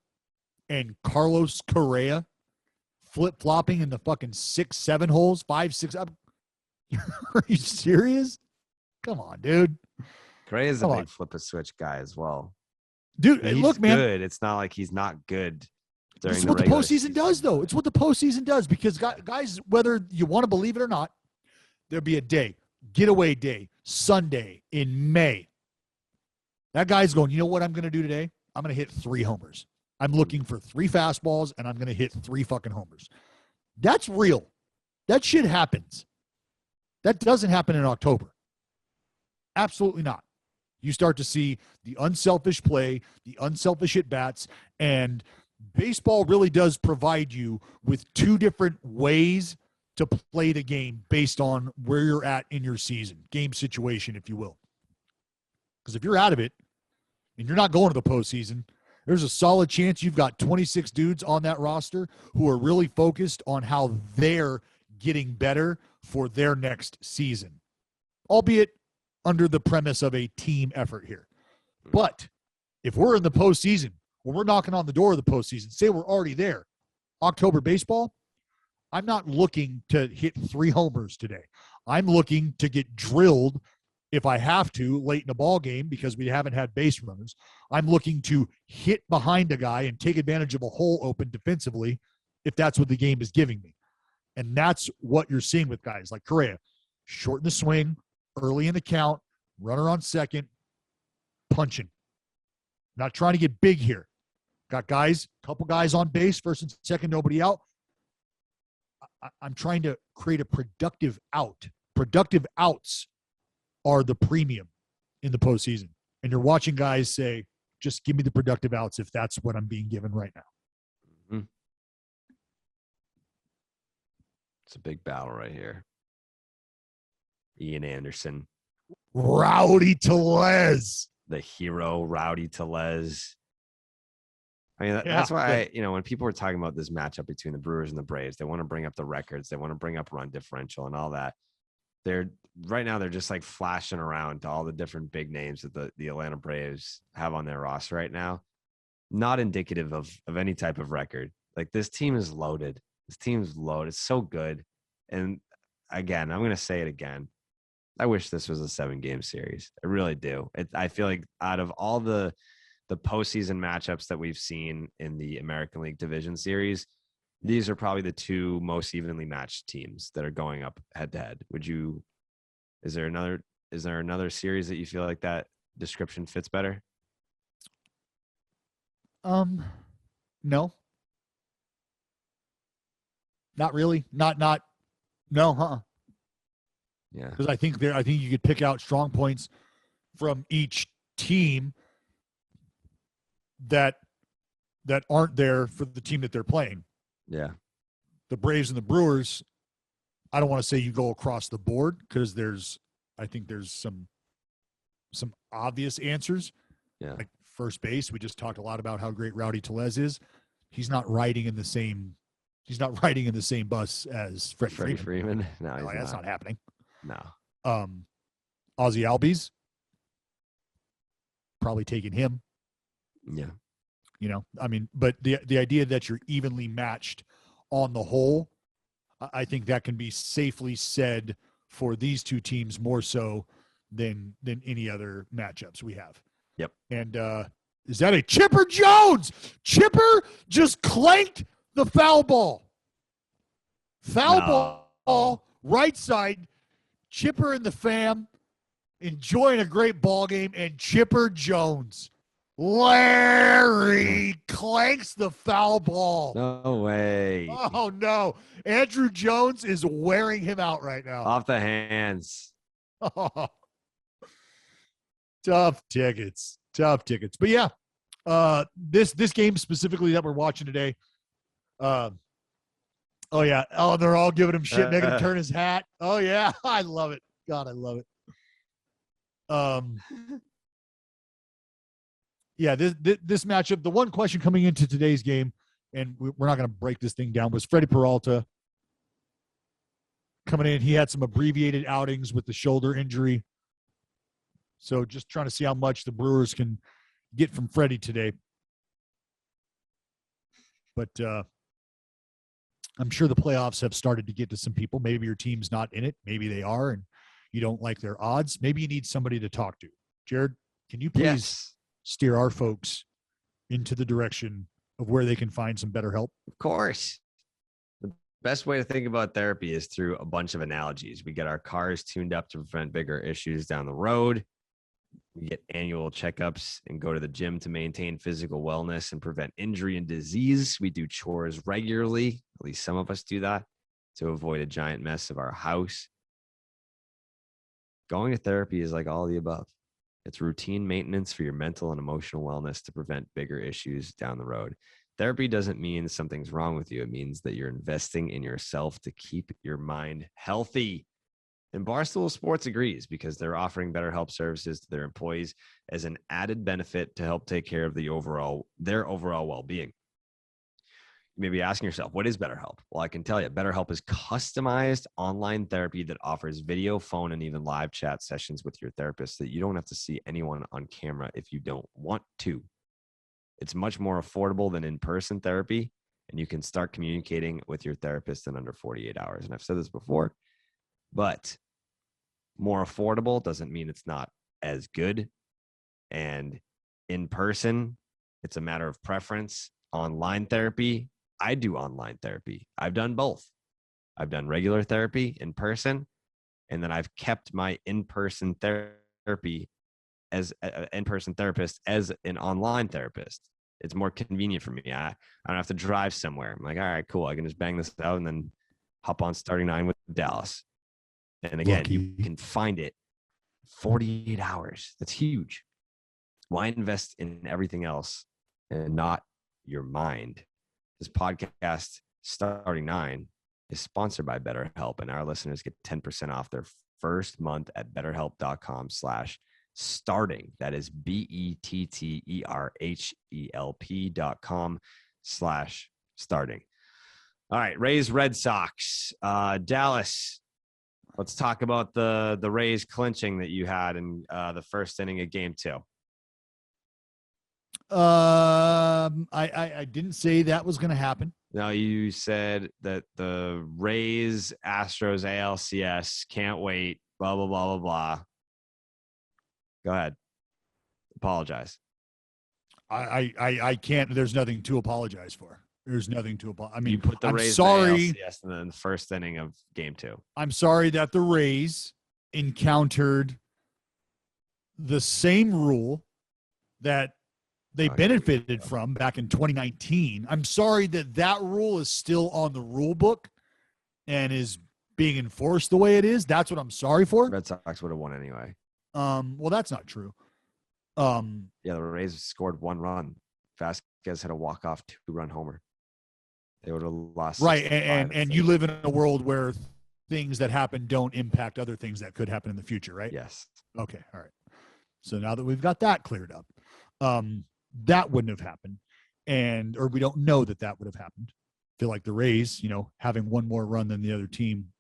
and Carlos Correa flip-flopping in the fucking 6-7 holes, 5-6 up. Are you serious? Come on, dude. Correa's a big flip-a-switch guy as well. Dude, look, man. Good. It's not like he's not good during the regular season. It's what the postseason does, though. It's what the postseason does because, guys, whether you want to believe it or not, there'll be a day, getaway day, Sunday in May. That guy's going, you know what I'm going to do today? I'm going to hit 3 homers. I'm looking for 3 fastballs, and I'm going to hit 3 fucking homers. That's real. That shit happens. That doesn't happen in October. Absolutely not. You start to see the unselfish play, the unselfish at-bats, and baseball really does provide you with 2 different ways to play the game based on where you're at in your season, game situation, if you will. Because if you're out of it and you're not going to the postseason, there's a solid chance you've got 26 dudes on that roster who are really focused on how they're getting better for their next season, albeit under the premise of a team effort here. But if we're in the postseason, when we're knocking on the door of the postseason, say we're already there, October baseball, I'm not looking to hit 3 homers today. I'm looking to get drilled if I have to late in a ball game because we haven't had base runners. I'm looking to hit behind a guy and take advantage of a hole open defensively if that's what the game is giving me. And that's what you're seeing with guys like Correa. Shorten the swing, early in the count, runner on second, punching. Not trying to get big here. Got guys, couple guys on base, first and second, nobody out. I'm trying to create a productive out. Productive outs are the premium in the postseason. And you're watching guys say, just give me the productive outs if that's what I'm being given right now. Mm-hmm. It's a big battle right here. Ian Anderson. Rowdy Tellez. The hero, Rowdy Tellez. I mean, that's why, when people were talking about this matchup between the Brewers and the Braves, they want to bring up the records. They want to bring up run differential and all that. Right now they're just like flashing around to all the different big names that the Atlanta Braves have on their roster right now. Not indicative of any type of record. Like, this team is loaded. This team's loaded. It's so good. And again, I'm going to say it again. I wish this was a 7-game series. I really do. I feel like out of all the postseason matchups that we've seen in the American League Division Series, these are probably the 2 most evenly matched teams that are going up head to head. Is there another series that you feel like that description fits better? No. Not really. No, Yeah. Because I think you could pick out strong points from each team that aren't there for the team that they're playing. Yeah. The Braves and the Brewers, I don't want to say you go across the board because I think there's some obvious answers. Yeah. Like first base, we just talked a lot about how great Rowdy Tellez is. He's not riding in the same bus as Freddie Freeman. No, that's not happening. No. Ozzie Albies, probably taking him. Yeah. I mean, but the idea that you're evenly matched on the whole, I think that can be safely said for these 2 teams more so than any other matchups we have. Yep. And is that a Chipper Jones? Chipper just clanked the foul ball. Ball, right side. Chipper and the fam enjoying a great ball game, and Chipper Jones. Larry clanks the foul ball. No way. Oh, no. Andrew Jones is wearing him out right now. Off the hands. Oh. Tough tickets. But yeah, this game specifically that we're watching today, oh, yeah. Oh, they're all giving him shit, making him turn his hat. Oh, yeah. I love it. God, I love it. Yeah, this matchup, the one question coming into today's game, and we're not going to break this thing down, was Freddie Peralta coming in. He had some abbreviated outings with the shoulder injury. So just trying to see how much the Brewers can get from Freddie today. But I'm sure the playoffs have started to get to some people. Maybe your team's not in it. Maybe they are, and you don't like their odds. Maybe you need somebody to talk to. Jared, can you please steer our folks into the direction of where they can find some better help? Of course. The best way to think about therapy is through a bunch of analogies. We get our cars tuned up to prevent bigger issues down the road. We get annual checkups and go to the gym to maintain physical wellness and prevent injury and disease. We do chores regularly. At least some of us do that to avoid a giant mess of our house. Going to therapy is like all of the above. It's routine maintenance for your mental and emotional wellness to prevent bigger issues down the road. Therapy doesn't mean something's wrong with you. It means that you're investing in yourself to keep your mind healthy. And Barstool Sports agrees because they're offering BetterHelp services to their employees as an added benefit to help take care of their overall well-being. You may be asking yourself, what is BetterHelp? Well, I can tell you, BetterHelp is customized online therapy that offers video, phone, and even live chat sessions with your therapist that you don't have to see anyone on camera if you don't want to. It's much more affordable than in-person therapy, and you can start communicating with your therapist in under 48 hours. And I've said this before, but more affordable doesn't mean it's not as good. And in person, it's a matter of preference. Online therapy, I do online therapy. I've done both. I've done regular therapy in person, and then I've kept my in-person therapy as an in-person therapist as an online therapist. It's more convenient for me. I don't have to drive somewhere. I'm like, all right, cool. I can just bang this out and then hop on starting 9 with Dallas. And again, you can find it 48 hours. That's huge. Why invest in everything else and not your mind? This podcast, Starting 9, is sponsored by BetterHelp, and our listeners get 10% off their first month at betterhelp.com/starting. That is BETTERHELP.com/starting. All right, Rays, Red Sox. Dallas, let's talk about the Rays clinching that you had in the first inning of Game 2. I didn't say that was going to happen. No, you said that the Rays, Astros, ALCS, can't wait, blah, blah, blah, blah, blah. Go ahead. Apologize. I can't. There's nothing to apologize for. There's nothing to apologize. I mean, you put the Rays sorry. In the ALCS in the first inning of Game 2. I'm sorry that the Rays encountered the same rule that they benefited from back in 2019. I'm sorry that rule is still on the rule book and is being enforced the way it is. That's what I'm sorry for. Red Sox would have won anyway. Well, that's not true. Yeah, the Rays scored 1 run. Vasquez had a walk-off 2-run homer. They would have lost. Right, and you live in a world where things that happen don't impact other things that could happen in the future, right? Yes. Okay, all right. So now that we've got that cleared up, that wouldn't have happened, or we don't know that would have happened. I feel like the Rays, having one more run than the other team,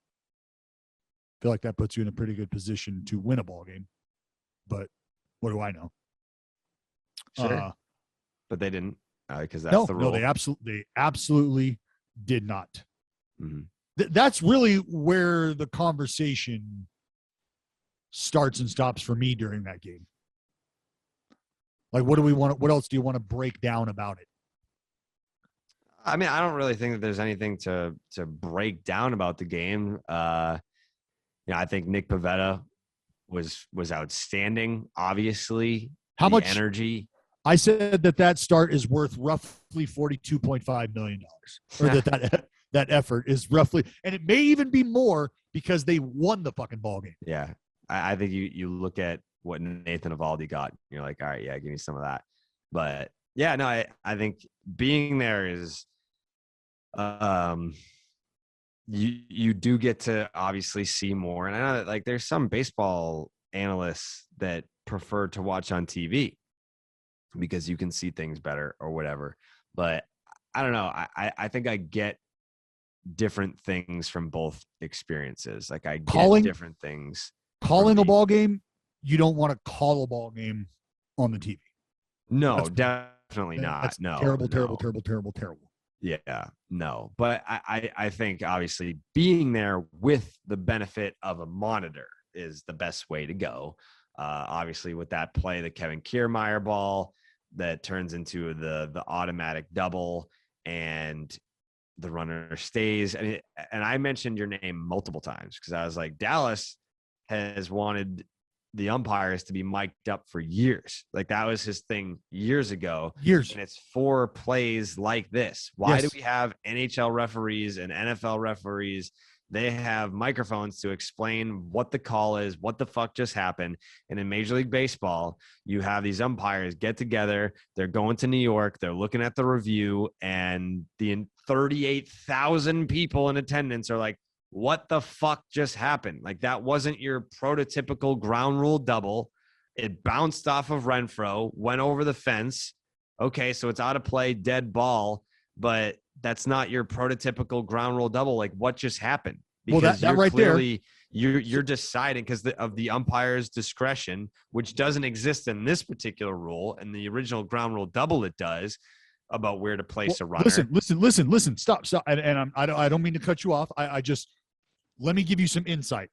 I feel like that puts you in a pretty good position to win a ball game. But what do I know? Sure. But they didn't, because that's the rule. No, they absolutely did not. Mm-hmm. That's really where the conversation starts and stops for me during that game. Like, what else do you want to break down about it? I mean, I don't really think that there's anything to break down about the game. I think Nick Pivetta was outstanding. Obviously, how much energy? I said that start is worth roughly $42.5 million, or that effort is roughly, and it may even be more because they won the fucking ball game. Yeah, I think you look at what Nathan Eovaldi got, you're like, all right, yeah, give me some of that. But yeah, no, I think being there is, you do get to obviously see more. And I know that there's some baseball analysts that prefer to watch on TV because you can see things better or whatever. But I don't know. I think I get different things from both experiences. I get different things. Calling a ball game, you don't want to call a ball game on the TV. No, definitely not. That's no, terrible. Yeah, no. But I think obviously being there with the benefit of a monitor is the best way to go. Obviously with that play, the Kevin Kiermaier ball that turns into the automatic double and the runner stays. And I mentioned your name multiple times because I was like, Dallas has wanted the umpires to be mic'd up for years. That was his thing years ago. And it's for plays like this. Why do we have NHL referees and NFL referees? They have microphones to explain what the call is, what the fuck just happened. And in Major League Baseball, you have these umpires get together. They're going to New York. They're looking at the review, and the 38,000 people in attendance are like, what the fuck just happened? That wasn't your prototypical ground rule double. It bounced off of Renfroe, went over the fence. Okay, so it's out of play, dead ball, but that's not your prototypical ground rule double. What just happened? Because that right clearly you're deciding because of the umpire's discretion, which doesn't exist in this particular rule, and the original ground rule double it does. about where to place a runner. Listen. Stop. And I don't mean to cut you off. I just let me give you some insight.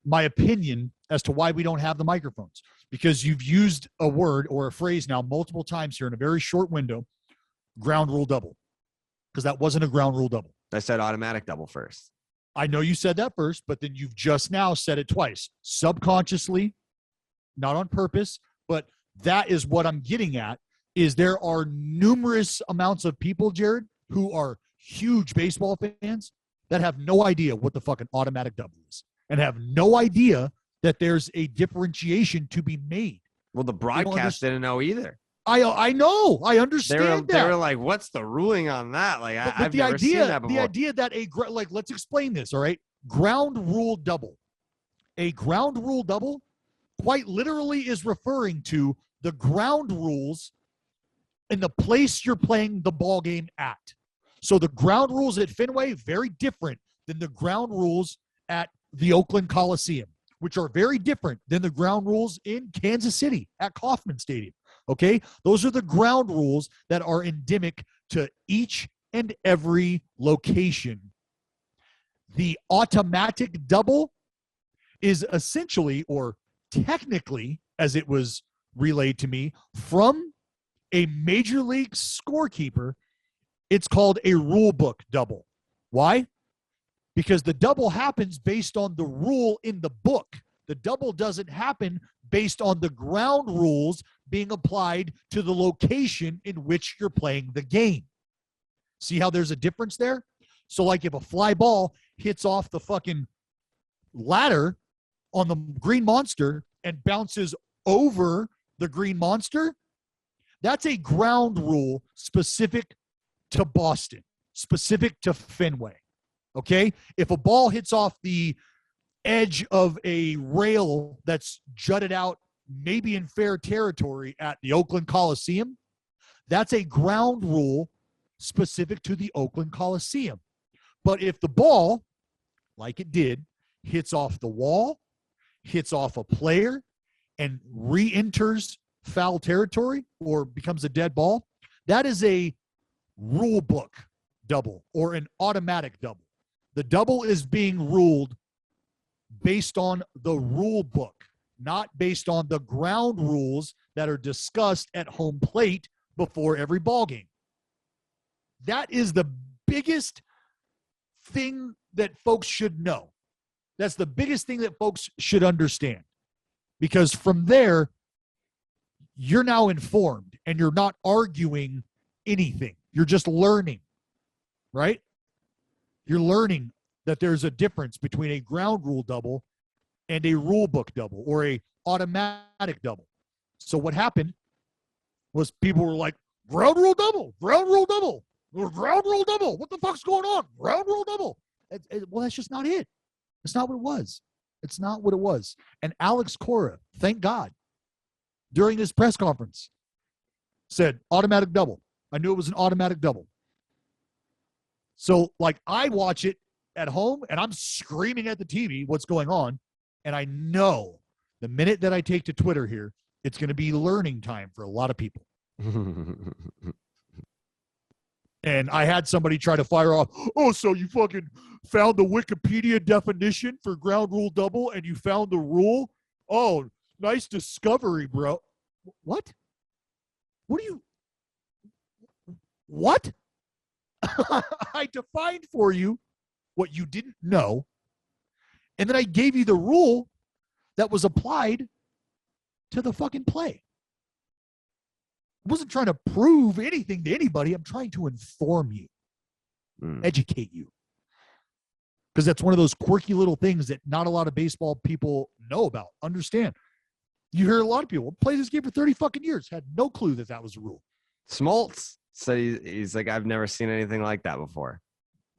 My opinion as to why we don't have the microphones, because you've used a word or a phrase now multiple times here in a very short window, ground rule double, because that wasn't a ground rule double. I said automatic double first. I know you said that first, but then you've just now said it twice, subconsciously, not on purpose, but that is what I'm getting at, is there are numerous amounts of people, Jared, who are huge baseball fans that have no idea what the fucking automatic double is and have no idea that there's a differentiation to be made. Well, the broadcast didn't know either. I know. I understand They were like, what's the ruling on that? Like, I've never seen that before. The idea that let's explain this, all right? Ground rule double. A ground rule double quite literally is referring to the ground rules in the place you're playing the ball game at. So the ground rules at Fenway, very different than the ground rules at the Oakland Coliseum, which are very different than the ground rules in Kansas City at Kauffman Stadium. Okay? Those are the ground rules that are endemic to each and every location. The automatic double is essentially, or technically, as it was relayed to me, from a major league scorekeeper, it's called a rule book double. Why? Because the double happens based on the rule in the book. The double doesn't happen based on the ground rules being applied to the location in which you're playing the game. See how there's a difference there? So like if a fly ball hits off the fucking ladder on the green monster and bounces over the green monster, that's a ground rule specific to Boston, specific to Fenway. Okay? If a ball hits off the edge of a rail that's jutted out maybe in fair territory at the Oakland Coliseum, that's a ground rule specific to the Oakland Coliseum. But if the ball, like it did, hits off the wall, hits off a player, and re-enters foul territory or becomes a dead ball, that is a rule book double or an automatic double. The double is being ruled based on the rule book, not based on the ground rules that are discussed at home plate before every ball game. That is the biggest thing that folks should know. That's the biggest thing that folks should understand. Because from there, you're now informed and you're not arguing anything. You're just learning, right? You're learning that there's a difference between a ground rule double and a rule book double or a automatic double. So what happened was people were like, ground rule double, ground rule double, ground rule double. What the fuck's going on? Ground rule double. Well, that's just not it. It's not what it was. It's not what it was. And Alex Cora, thank God, during his press conference said automatic double. I knew it was an automatic double. So like I watch it at home and I'm screaming at the TV what's going on. And I know the minute that I take to Twitter here, it's going to be learning time for a lot of people. And I had somebody try to fire off, oh, so you fucking found the Wikipedia definition for ground rule double and you found the rule? Oh, nice discovery, bro. What? What are you? What? I defined for you what you didn't know, and then I gave you the rule that was applied to the fucking play. I wasn't trying to prove anything to anybody. I'm trying to inform you, educate you. Because that's one of those quirky little things that not a lot of baseball people know about, understand. You hear a lot of people play this game for 30 fucking years, had no clue that that was a rule. Smoltz said he's like, I've never seen anything like that before.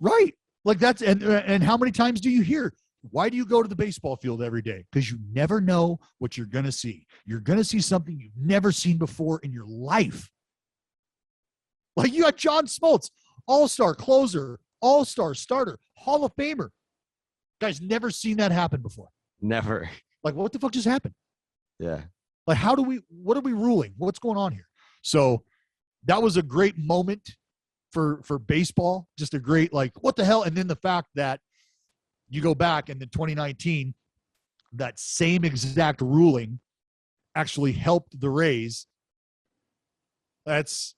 Right. Like that's, and how many times do you hear, why do you go to the baseball field every day? Because you never know what you're going to see. You're going to see something you've never seen before in your life. Like you got John Smoltz, all-star closer, all-star starter, Hall of Famer. Guys, never seen that happen before. Never. Like what the fuck just happened? Yeah. Like what are we ruling? What's going on here? So that was a great moment for baseball. Just a great, like, what the hell? And then the fact that you go back and in 2019, that same exact ruling actually helped the Rays. That's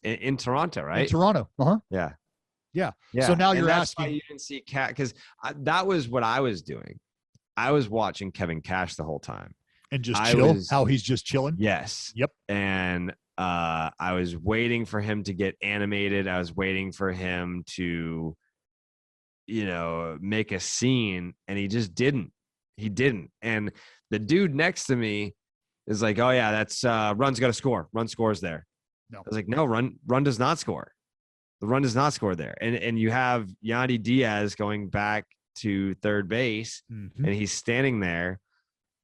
in Toronto, right? in Toronto. Yeah. Yeah. So now you're asking. Why you didn't see Cash, because that was what I was doing. I was watching Kevin Cash the whole time. And just chill, how he's just chilling. Yes. Yep. And I was waiting for him to get animated. I was waiting for him to, make a scene, and he just didn't. He didn't. And the dude next to me is like, oh, yeah, that's run's got to score. Run scores there. No. I was like, no, run does not score. The run does not score there. And you have Yandy Diaz going back to third base, and he's standing there.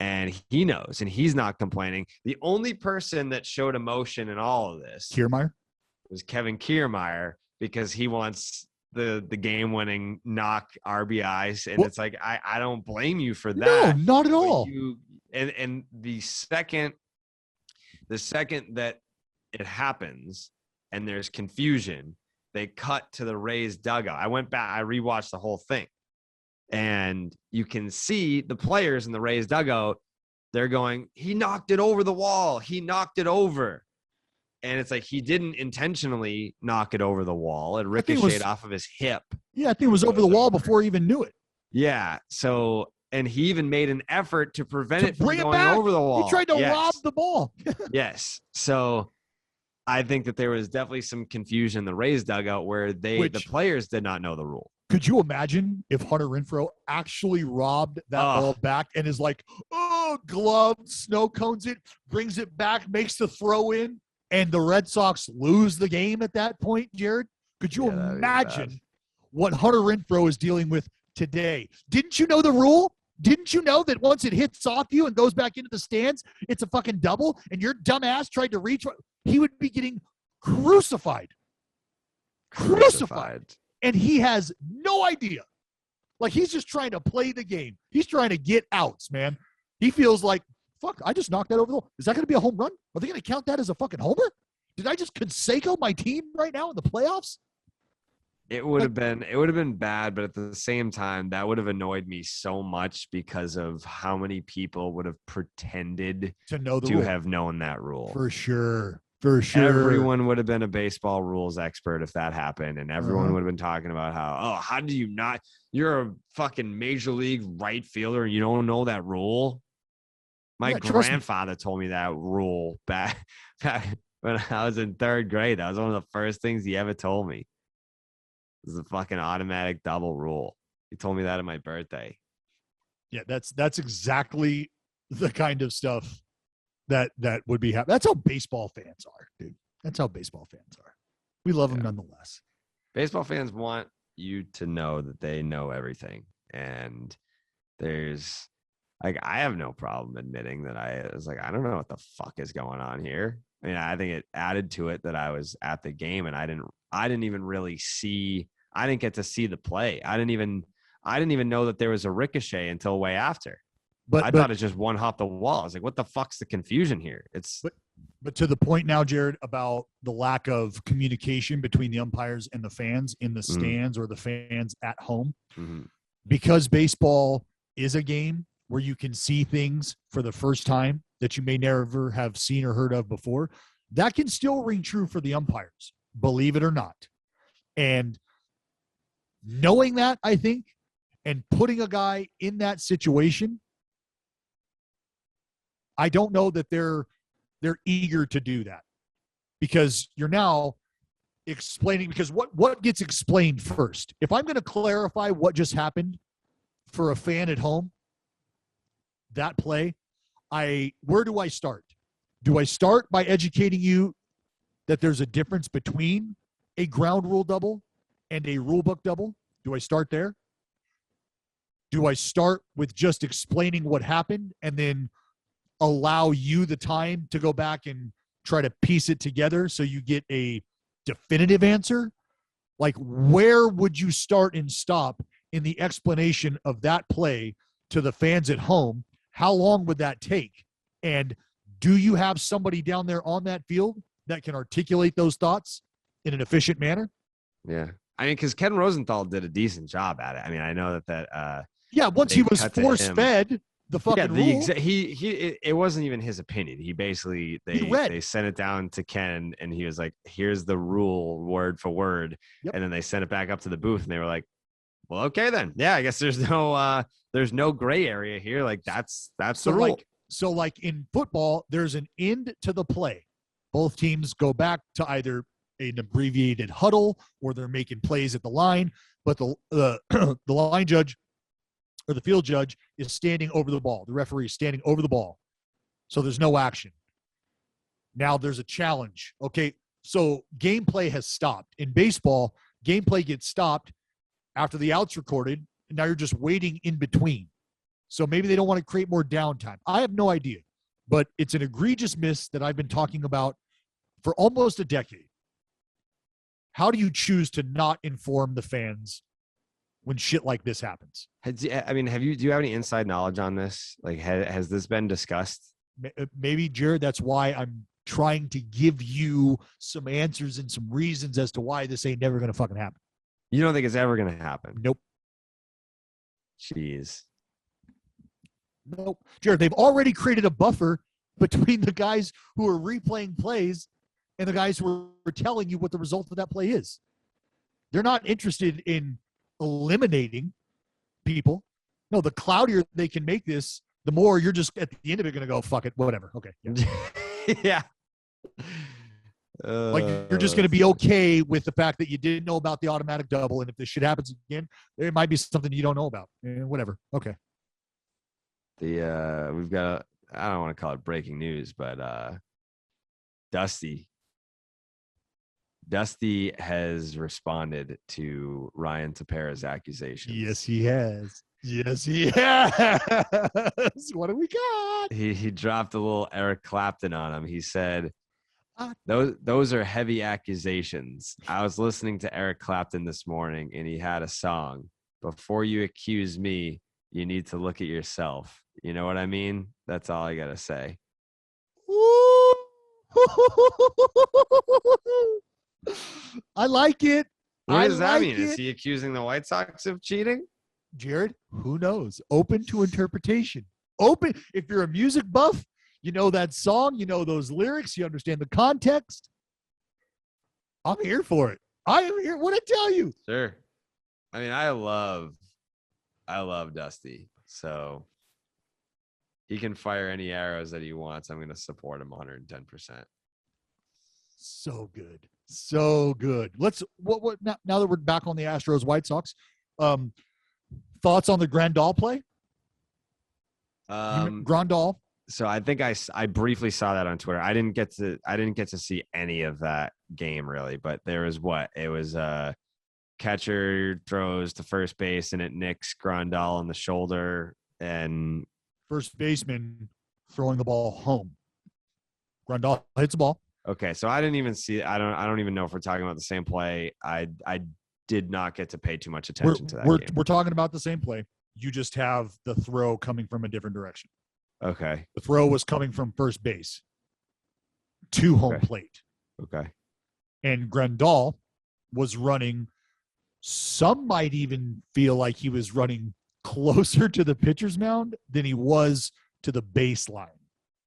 And he knows, and he's not complaining. The only person that showed emotion in all of this was Kevin Kiermaier, because he wants the game-winning knock RBIs, and it's like I don't blame you for that. No, not at all. And the second that it happens and there's confusion, they cut to the Rays dugout. I went back, I rewatched the whole thing. And you can see the players in the Rays dugout, they're going, he knocked it over the wall. He knocked it over. And it's like, he didn't intentionally knock it over the wall. It ricocheted off of his hip. Yeah, I think it was over the wall before he even knew it. Yeah. So, and he even made an effort to prevent it from going over the wall. He tried to rob the ball. Yes. So I think that there was definitely some confusion in the Rays dugout where the players did not know the rule. Could you imagine if Hunter Renfroe actually robbed that ball back and is like, oh, glove, snow cones it, brings it back, makes the throw in, and the Red Sox lose the game at that point, Jared? Could you imagine what Hunter Renfroe is dealing with today? Didn't you know the rule? Didn't you know that once it hits off you and goes back into the stands, it's a fucking double, and your dumbass tried to reach? He would be getting crucified. And he has no idea. Like, he's just trying to play the game. He's trying to get outs, man. He feels like, fuck, I just knocked that over the wall. Is that going to be a home run? Are they going to count that as a fucking homer? Did I just Conseco my team right now in the playoffs? It would have been bad, but at the same time, that would have annoyed me so much because of how many people would have pretended to have known that rule. For sure. For sure. Everyone would have been a baseball rules expert if that happened. And everyone would have been talking about how do you not? You're a fucking major league right fielder and you don't know that rule? My grandfather told me that rule back when I was in third grade. That was one of the first things he ever told me. It was the fucking automatic double rule. He told me that on my birthday. Yeah, that's exactly the kind of stuff that would be happening. That's how baseball fans are, dude. That's how baseball fans are. We love them nonetheless. Baseball fans want you to know that they know everything. And there's like, I have no problem admitting that I was like, I don't know what the fuck is going on here. I mean, I think it added to it that I was at the game and I didn't even really see, I didn't get to see the play. I didn't even know that there was a ricochet until way after. But I thought it just one hopped the wall. I was like, what the fuck's the confusion here? But to the point now, Jared, about the lack of communication between the umpires and the fans in the stands or the fans at home, because baseball is a game where you can see things for the first time that you may never have seen or heard of before, that can still ring true for the umpires, believe it or not. And knowing that, I think, and putting a guy in that situation, I don't know that they're eager to do that, because you're now explaining, because what gets explained first? If I'm going to clarify what just happened for a fan at home, that play, where do I start? Do I start by educating you that there's a difference between a ground rule double and a rule book double? Do I start there? Do I start with just explaining what happened and then allow you the time to go back and try to piece it together so you get a definitive answer? Like, where would you start and stop in the explanation of that play to the fans at home? How long would that take? And do you have somebody down there on that field that can articulate those thoughts in an efficient manner. Yeah. I mean, because Ken Rosenthal did a decent job at it. I mean, I know that once they he was cut to force him. fed the fucking rule. It wasn't even his opinion. He basically they sent it down to Ken, and he was like, "Here's the rule, word for word." Yep. And then they sent it back up to the booth, and they were like, "Well, okay then. Yeah, I guess there's no gray area here. Like that's So the rule." like in football, there's an end to the play. Both teams go back to either an abbreviated huddle or they're making plays at the line, but the the line judge or the field judge is standing over the ball. The referee is standing over the ball. So there's no action. Now there's a challenge. Okay, so gameplay has stopped. In baseball, gameplay gets stopped after the out's recorded, and now you're just waiting in between. So maybe they don't want to create more downtime. I have no idea, but it's an egregious miss that I've been talking about for almost a decade. How do you choose to not inform the fans when shit like this happens? Do you have any inside knowledge on this? Like, has this been discussed? Maybe, Jared, that's why I'm trying to give you some answers and some reasons as to why this ain't never going to fucking happen. You don't think it's ever going to happen? Nope. Jeez. Nope. Jared, they've already created a buffer between the guys who are replaying plays and the guys who are telling you what the result of that play is. They're not interested in eliminating people. No, the cloudier they can make this, the more you're just at the end of it going to go, fuck it, whatever. Okay. Yeah. Like you're just going to be okay with the fact that you didn't know about the automatic double. And if this shit happens again, there might be something you don't know about. Whatever. Okay. We've got, I don't want to call it breaking news, but Dusty has responded to Ryan Tepera's accusations. Yes, he has. What do we got? He dropped a little Eric Clapton on him. He said, those are heavy accusations. I was listening to Eric Clapton this morning, and he had a song. Before you accuse me, you need to look at yourself. You know what I mean? That's all I got to say. I like it. What does that mean? Is he accusing the White Sox of cheating? Jared, who knows? Open to interpretation. Open. If you're a music buff, you know that song, you know those lyrics, you understand the context. I'm here for it. I am here. What I tell you? Sure. I mean, I love Dusty. So he can fire any arrows that he wants. I'm going to support him 110%. So good. So good. Let's what now that we're back on the Astros White Sox, thoughts on the Grandal play? Grandal. So I think I briefly saw that on Twitter. I didn't get to see any of that game really, but there was it was catcher throws to first base and it nicks Grandal on the shoulder and first baseman throwing the ball home. Grandal hits the ball. Okay, so I didn't even see. I don't even know if we're talking about the same play. I did not get to pay too much attention to that game. We're talking about the same play. You just have the throw coming from a different direction. Okay. The throw was coming from first base to home plate. Okay. And Grandal was running. Some might even feel like he was running closer to the pitcher's mound than he was to the baseline.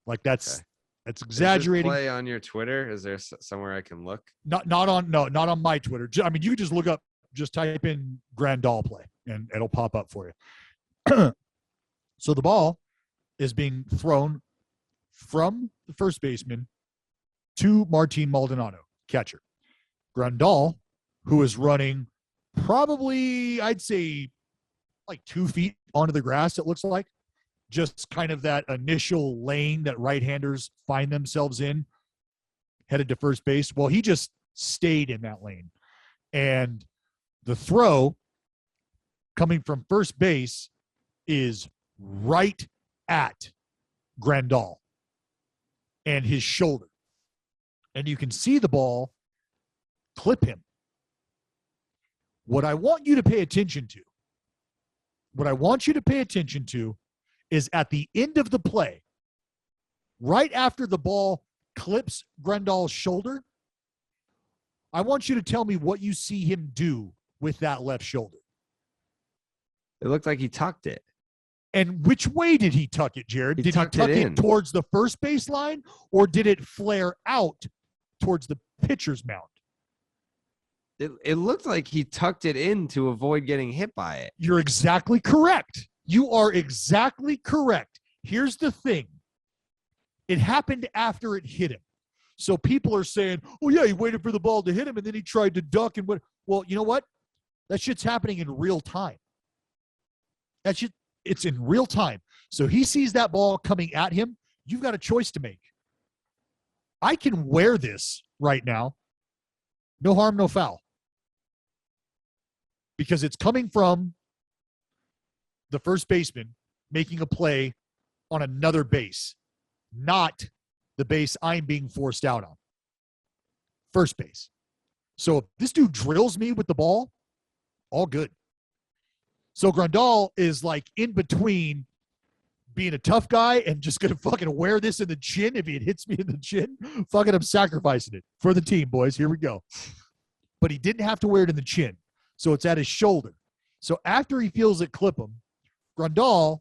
Like that's exaggerating. Is this play on your Twitter? Is there somewhere I can look? Not on my Twitter. I mean, you just look up, just type in Grandal play, and it'll pop up for you. So the ball is being thrown from the first baseman to Martin Maldonado, catcher. Grandal, who is running probably, I'd say, like 2 feet onto the grass, it looks like. Just kind of that initial lane that right-handers find themselves in, headed to first base. Well, he just stayed in that lane. And the throw coming from first base is right at Grandal and his shoulder. And you can see the ball clip him. What I want you to pay attention to is at the end of the play, right after the ball clips Grandal's shoulder, I want you to tell me what you see him do with that left shoulder. It looked like he tucked it. And which way did he tuck it, Jared? Did he tuck it towards the first baseline, or did it flare out towards the pitcher's mound? It looked like he tucked it in to avoid getting hit by it. You're exactly correct. You are exactly correct. Here's the thing. It happened after it hit him. So people are saying, oh, yeah, he waited for the ball to hit him, and then he tried to duck and what? Well, you know what? That shit's happening in real time. It's in real time. So he sees that ball coming at him. You've got a choice to make. I can wear this right now. No harm, no foul. Because it's coming from the first baseman making a play on another base, not the base I'm being forced out on. First base. So if this dude drills me with the ball, all good. So Grandal is like in between being a tough guy and just going to fucking wear this in the chin. If it hits me in the chin, fucking I'm sacrificing it for the team, boys. Here we go. But he didn't have to wear it in the chin. So it's at his shoulder. So after he feels it clip him, Grandal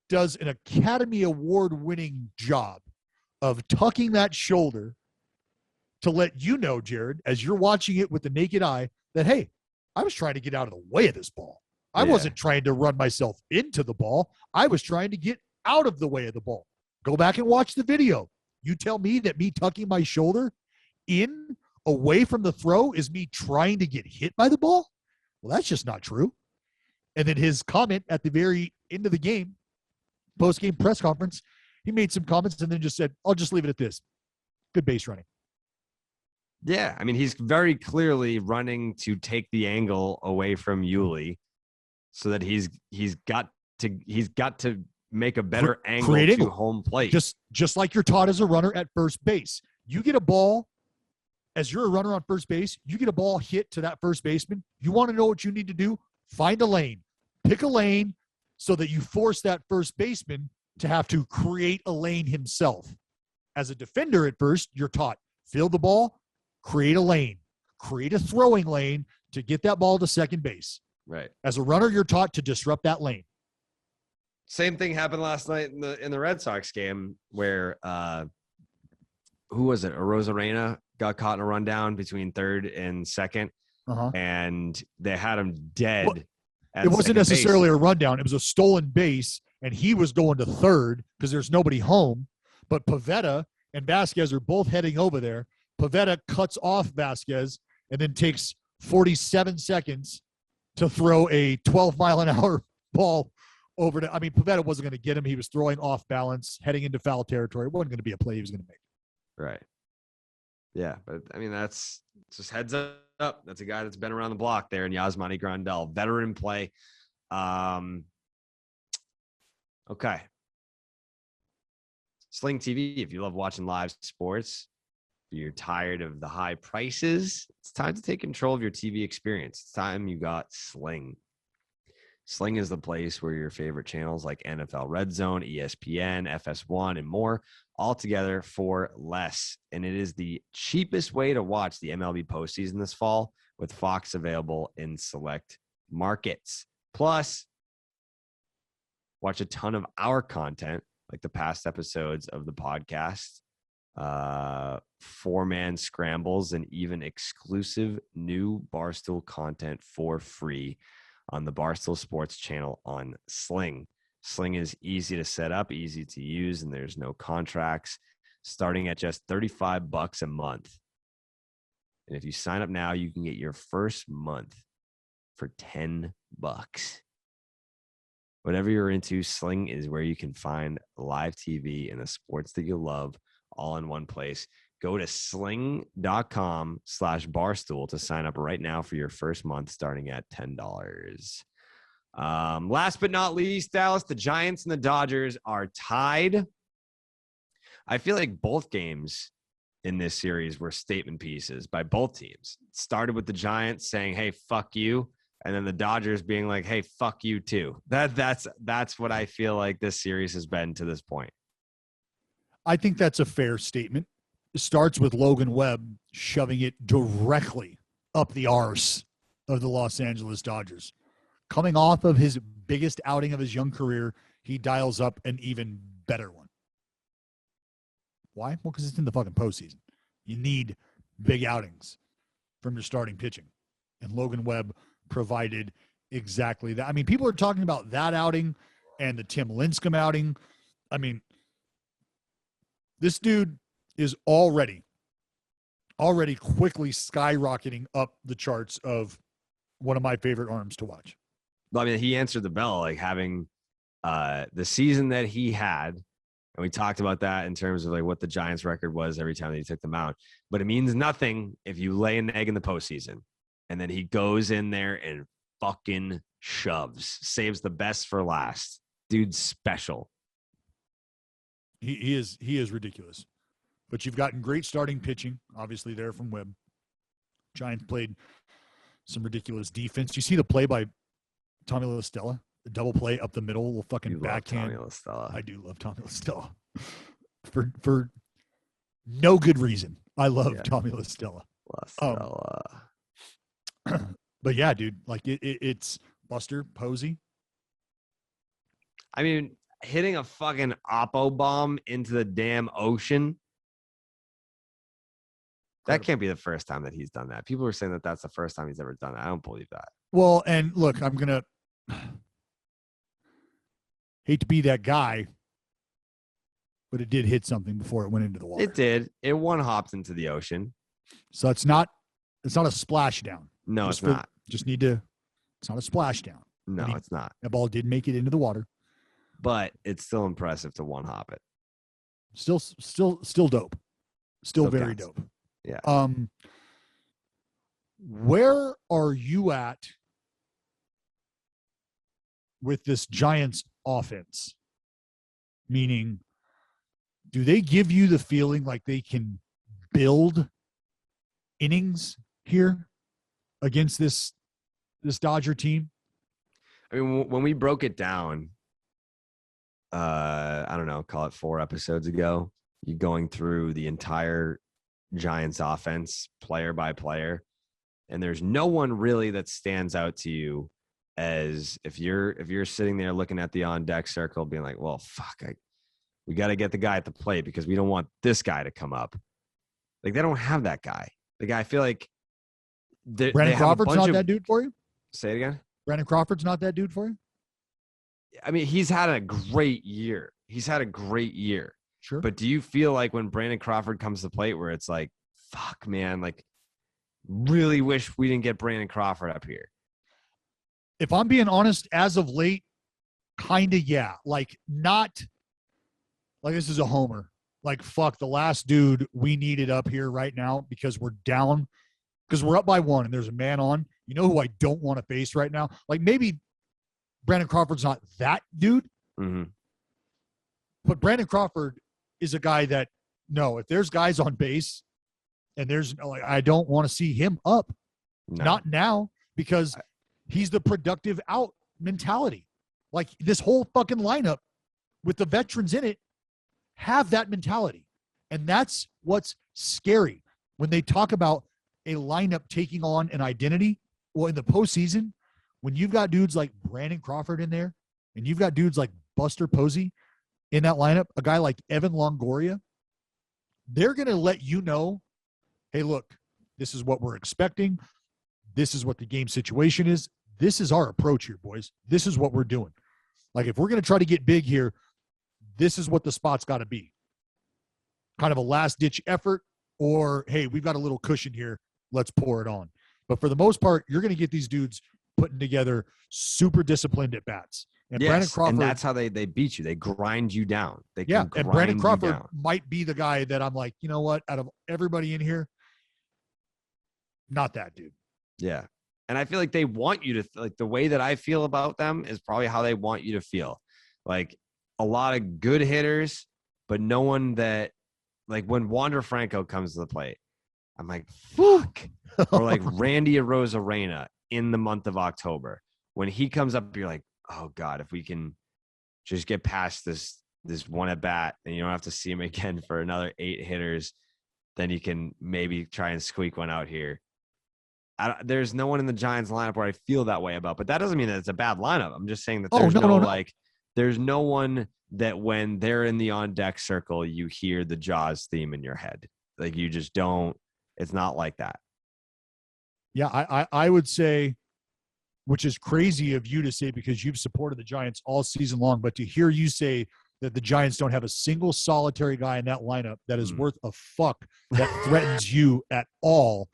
does an Academy Award-winning job of tucking that shoulder to let you know, Jared, as you're watching it with the naked eye, that, hey, I was trying to get out of the way of this ball. I wasn't trying to run myself into the ball. I was trying to get out of the way of the ball. Go back and watch the video. You tell me that me tucking my shoulder in away from the throw is me trying to get hit by the ball? Well, that's just not true. And then his comment at the very end of the game, post-game press conference, he made some comments and then just said, I'll just leave it at this. Good base running. Yeah, I mean, he's very clearly running to take the angle away from Yuli so that he's got to make a better angle to home plate. Just like you're taught as a runner at first base. You get a ball, as you're a runner on first base, you get a ball hit to that first baseman. You want to know what you need to do? Find a lane. Pick a lane so that you force that first baseman to have to create a lane himself. As a defender at first, you're taught, field the ball, create a lane, create a throwing lane to get that ball to second base. Right. As a runner, you're taught to disrupt that lane. Same thing happened last night in the Red Sox game where who was it? Arozarena got caught in a rundown between third and second, and they had him dead. Well, it wasn't necessarily a rundown. It was a stolen base, and he was going to third because there's nobody home. But Pivetta and Vasquez are both heading over there. Pivetta cuts off Vasquez and then takes 47 seconds to throw a 12-mile-an-hour ball over to – I mean, Pivetta wasn't going to get him. He was throwing off balance, heading into foul territory. It wasn't going to be a play he was going to make. Right. Yeah, but, I mean, that's just heads up. That's a guy that's been around the block there in Yasmani Grandal. Veteran play. Okay. Sling TV, if you love watching live sports, if you're tired of the high prices, it's time to take control of your TV experience. It's time you got Sling. Sling is the place where your favorite channels like NFL Red Zone, ESPN, FS1, and more, all together for less. And it is the cheapest way to watch the MLB postseason this fall, with Fox available in select markets. Plus, watch a ton of our content, like the past episodes of the podcast, four-man scrambles, and even exclusive new Barstool content for free on the Barstool Sports channel on Sling. Sling is easy to set up, easy to use, and there's no contracts, starting at just $35 a month. And if you sign up now, you can get your first month for $10. Whatever you're into, Sling is where you can find live TV and the sports that you love all in one place. Go to sling.com/barstool to sign up right now for your first month starting at $10. Last but not least, Dallas, the Giants and the Dodgers are tied. I feel like both games in this series were statement pieces by both teams. It started with the Giants saying, hey, fuck you. And then the Dodgers being like, hey, fuck you too. That's what I feel like this series has been to this point. I think that's a fair statement. starts with Logan Webb shoving it directly up the arse of the Los Angeles Dodgers. Coming off of his biggest outing of his young career, he dials up an even better one. Why? Well, because it's in the fucking postseason. You need big outings from your starting pitching. And Logan Webb provided exactly that. I mean, people are talking about that outing and the Tim Lincecum outing. I mean, this dude is already quickly skyrocketing up the charts of one of my favorite arms to watch. I mean, he answered the bell, like having the season that he had. And we talked about that in terms of like what the Giants record was every time that he took them out. But it means nothing if you lay an egg in the postseason. And then he goes in there and fucking shoves, saves the best for last. Dude's special. He is ridiculous. But you've gotten great starting pitching, obviously, there from Webb. Giants played some ridiculous defense. You see the play by Tommy La Stella? The double play up the middle, little fucking backhand. Tommy La Stella. I do love Tommy La Stella. For no good reason. I love Tommy La Stella. But yeah, dude, like it's Buster Posey. I mean, hitting a fucking Oppo bomb into the damn ocean. That can't be the first time that he's done that. People are saying that that's the first time he's ever done that. I don't believe that. Well, and look, I'm going to hate to be that guy, but it did hit something before it went into the water. It did. It one hopped into the ocean. So it's not a splashdown. No, it's not. It's not a splashdown. No, it's not. That ball did make it into the water. But it's still impressive to one hop it. Still dope. Still very counts. dope. Yeah. Where are you at with this Giants offense? Meaning, do they give you the feeling like they can build innings here against this Dodger team? I mean, when we broke it down, I don't know, call it 4 episodes ago, you going through the entire Giants offense player by player, and there's no one really that stands out to you as if you're sitting there looking at the on deck circle being like, well, fuck, we got to get the guy at the plate because we don't want this guy to come up. Like, they don't have that guy. The guy, I feel like Brandon Crawford's not that dude for you? Say it again. Brandon Crawford's not that dude for you? I mean, he's had a great year. Sure. But do you feel like when Brandon Crawford comes to the plate where it's like, fuck, man, like, really wish we didn't get Brandon Crawford up here? If I'm being honest, as of late, kind of, yeah. Like, not like this is a homer. Like, fuck, the last dude we needed up here right now because we're down, because we're up by 1 and there's a man on. You know who I don't want to face right now? Like, maybe Brandon Crawford's not that dude. Mm-hmm. But Brandon Crawford is a guy that, no, if there's guys on base and there's like, I don't want to see him up. No. Not now, because he's the productive out mentality. Like, this whole fucking lineup with the veterans in it have that mentality. And that's what's scary when they talk about a lineup taking on an identity. Well, in the postseason, when you've got dudes like Brandon Crawford in there and you've got dudes like Buster Posey in that lineup, a guy like Evan Longoria, they're going to let you know, hey, look, this is what we're expecting. This is what the game situation is. This is our approach here, boys. This is what we're doing. Like, if we're going to try to get big here, this is what the spot's got to be. Kind of a last-ditch effort, or, hey, we've got a little cushion here. Let's pour it on. But for the most part, you're going to get these dudes putting together super disciplined at bats. And yes, Brandon Crawford, and that's how they beat you. They grind you down. And Brandon Crawford might be the guy that I'm like, you know what? Out of everybody in here, not that dude. Yeah. And I feel like they want you to, like, the way that I feel about them is probably how they want you to feel. Like, a lot of good hitters, but no one that, like, when Wander Franco comes to the plate, I'm like, fuck. Or like Randy Arozarena in the month of October. When he comes up, you're like, oh God, if we can just get past this one at bat and you don't have to see him again for another 8 hitters, then you can maybe try and squeak one out here. There's no one in the Giants lineup where I feel that way about, but that doesn't mean that it's a bad lineup. I'm just saying that there's like, there's no one that when they're in the on deck circle, you hear the Jaws theme in your head. Like you just don't, it's not like that. Yeah. I would say, which is crazy of you to say because you've supported the Giants all season long, but to hear you say that the Giants don't have a single solitary guy in that lineup that is worth a fuck that threatens you at all.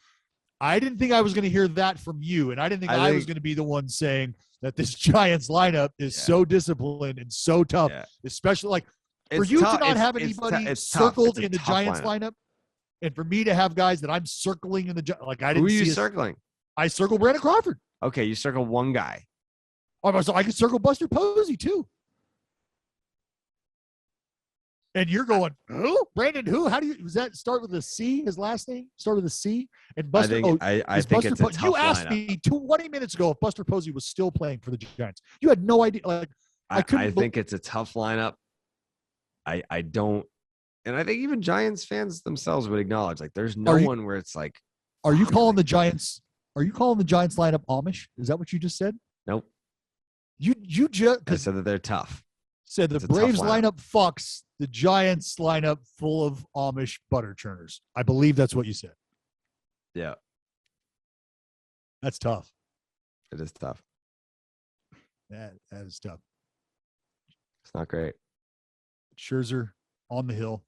I didn't think I was going to hear that from you, and I didn't think I was going to be the one saying that this Giants lineup is so disciplined and so tough, especially like for you to not have anybody circled in the Giants lineup, and for me to have guys that I'm circling in the like I didn't. Who are you circling? I circled Brandon Crawford. Okay, you circle one guy. Oh, so I could circle Buster Posey too. And you're going, who? Brandon, who? How do you, was that start with a C, his last name? Start with a C? And Buster, I think it's a tough you asked lineup. me 20 minutes ago if Buster Posey was still playing for the Giants. You had no idea. Like, I think it's a tough lineup. I don't, and I think even Giants fans themselves would acknowledge, like, there's no one where it's like. Are you calling the Giants lineup Amish? Is that what you just said? Nope. You just. I said that they're tough. Said the Braves lineup fucks the Giants lineup full of Amish butter churners. I believe that's what you said. Yeah. That's tough. It is tough. That is tough. It's not great. Scherzer on the hill.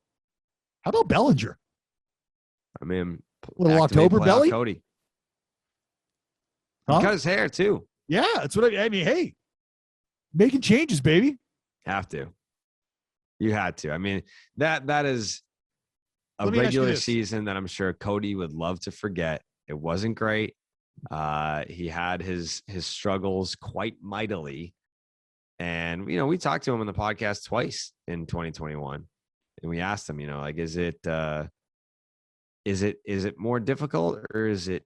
How about Bellinger? I mean, little October belly? Cody. Huh? He cut his hair too. Yeah, that's what I mean. Hey, making changes, baby. Have to. You had to. I mean, that is a regular season that I'm sure Cody would love to forget. It wasn't great. He had his struggles quite mightily. And, we talked to him on the podcast twice in 2021. And we asked him, like, is it more difficult or is it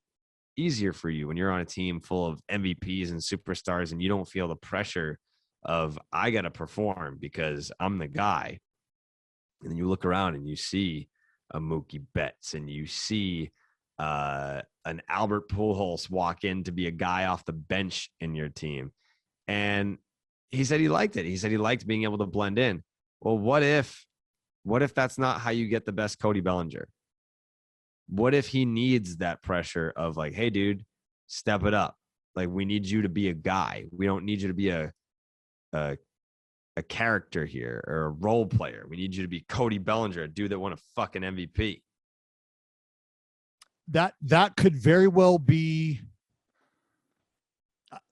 easier for you when you're on a team full of MVPs and superstars and you don't feel the pressure of I got to perform because I'm the guy. And then you look around and you see a Mookie Betts and you see an Albert Pujols walk in to be a guy off the bench in your team. And he said he liked it. He said he liked being able to blend in. Well, what if that's not how you get the best Cody Bellinger? What if he needs that pressure of like, hey, dude, step it up. Like, we need you to be a guy. We don't need you to be a character here or a role player. We need you to be Cody Bellinger, a dude that won a fucking MVP. That could very well be.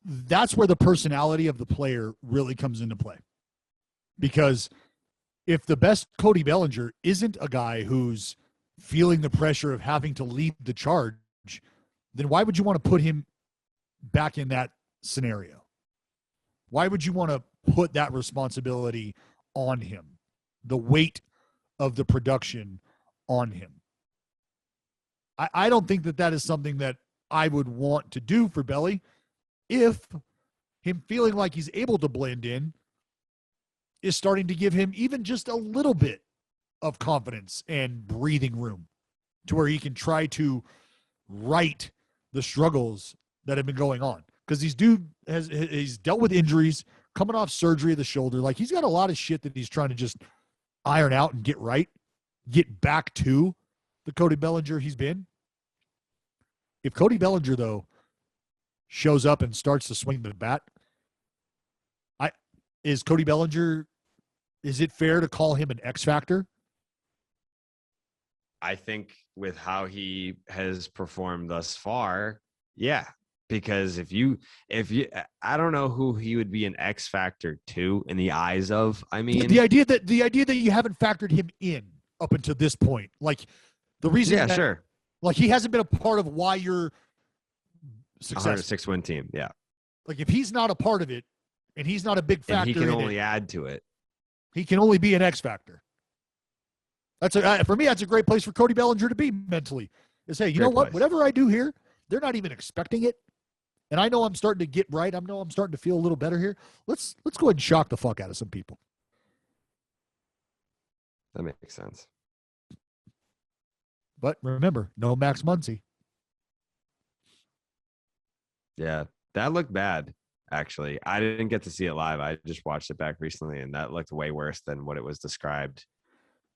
That's where the personality of the player really comes into play. Because if the best Cody Bellinger isn't a guy who's feeling the pressure of having to lead the charge, then why would you want to put him back in that scenario? Why would you want to put that responsibility on him, the weight of the production on him? I don't think that is something that I would want to do for Belly if him feeling like he's able to blend in is starting to give him even just a little bit of confidence and breathing room to where he can try to right the struggles that have been going on. Because he's dealt with injuries, coming off surgery of the shoulder. Like, he's got a lot of shit that he's trying to just iron out and get right, get back to the Cody Bellinger he's been. If Cody Bellinger, though, shows up and starts to swing the bat, is Cody Bellinger, is it fair to call him an X factor? I think with how he has performed thus far, yeah. Because if you, I don't know who he would be an X factor to in the eyes of. I mean, the idea that you haven't factored him in up until this point, like the reason, sure, like he hasn't been a part of why you're successful. 106-win team, yeah. Like if he's not a part of it, and he's not a big factor, and he can only add to it. He can only be an X factor. For me, that's a great place for Cody Bellinger to be mentally. Is hey, you know what? Whatever I do here, they're not even expecting it. And I know I'm starting to get right. I know I'm starting to feel a little better here. Let's go ahead and shock the fuck out of some people. That makes sense. But remember, no Max Muncy. Yeah, that looked bad. Actually, I didn't get to see it live. I just watched it back recently, and that looked way worse than what it was described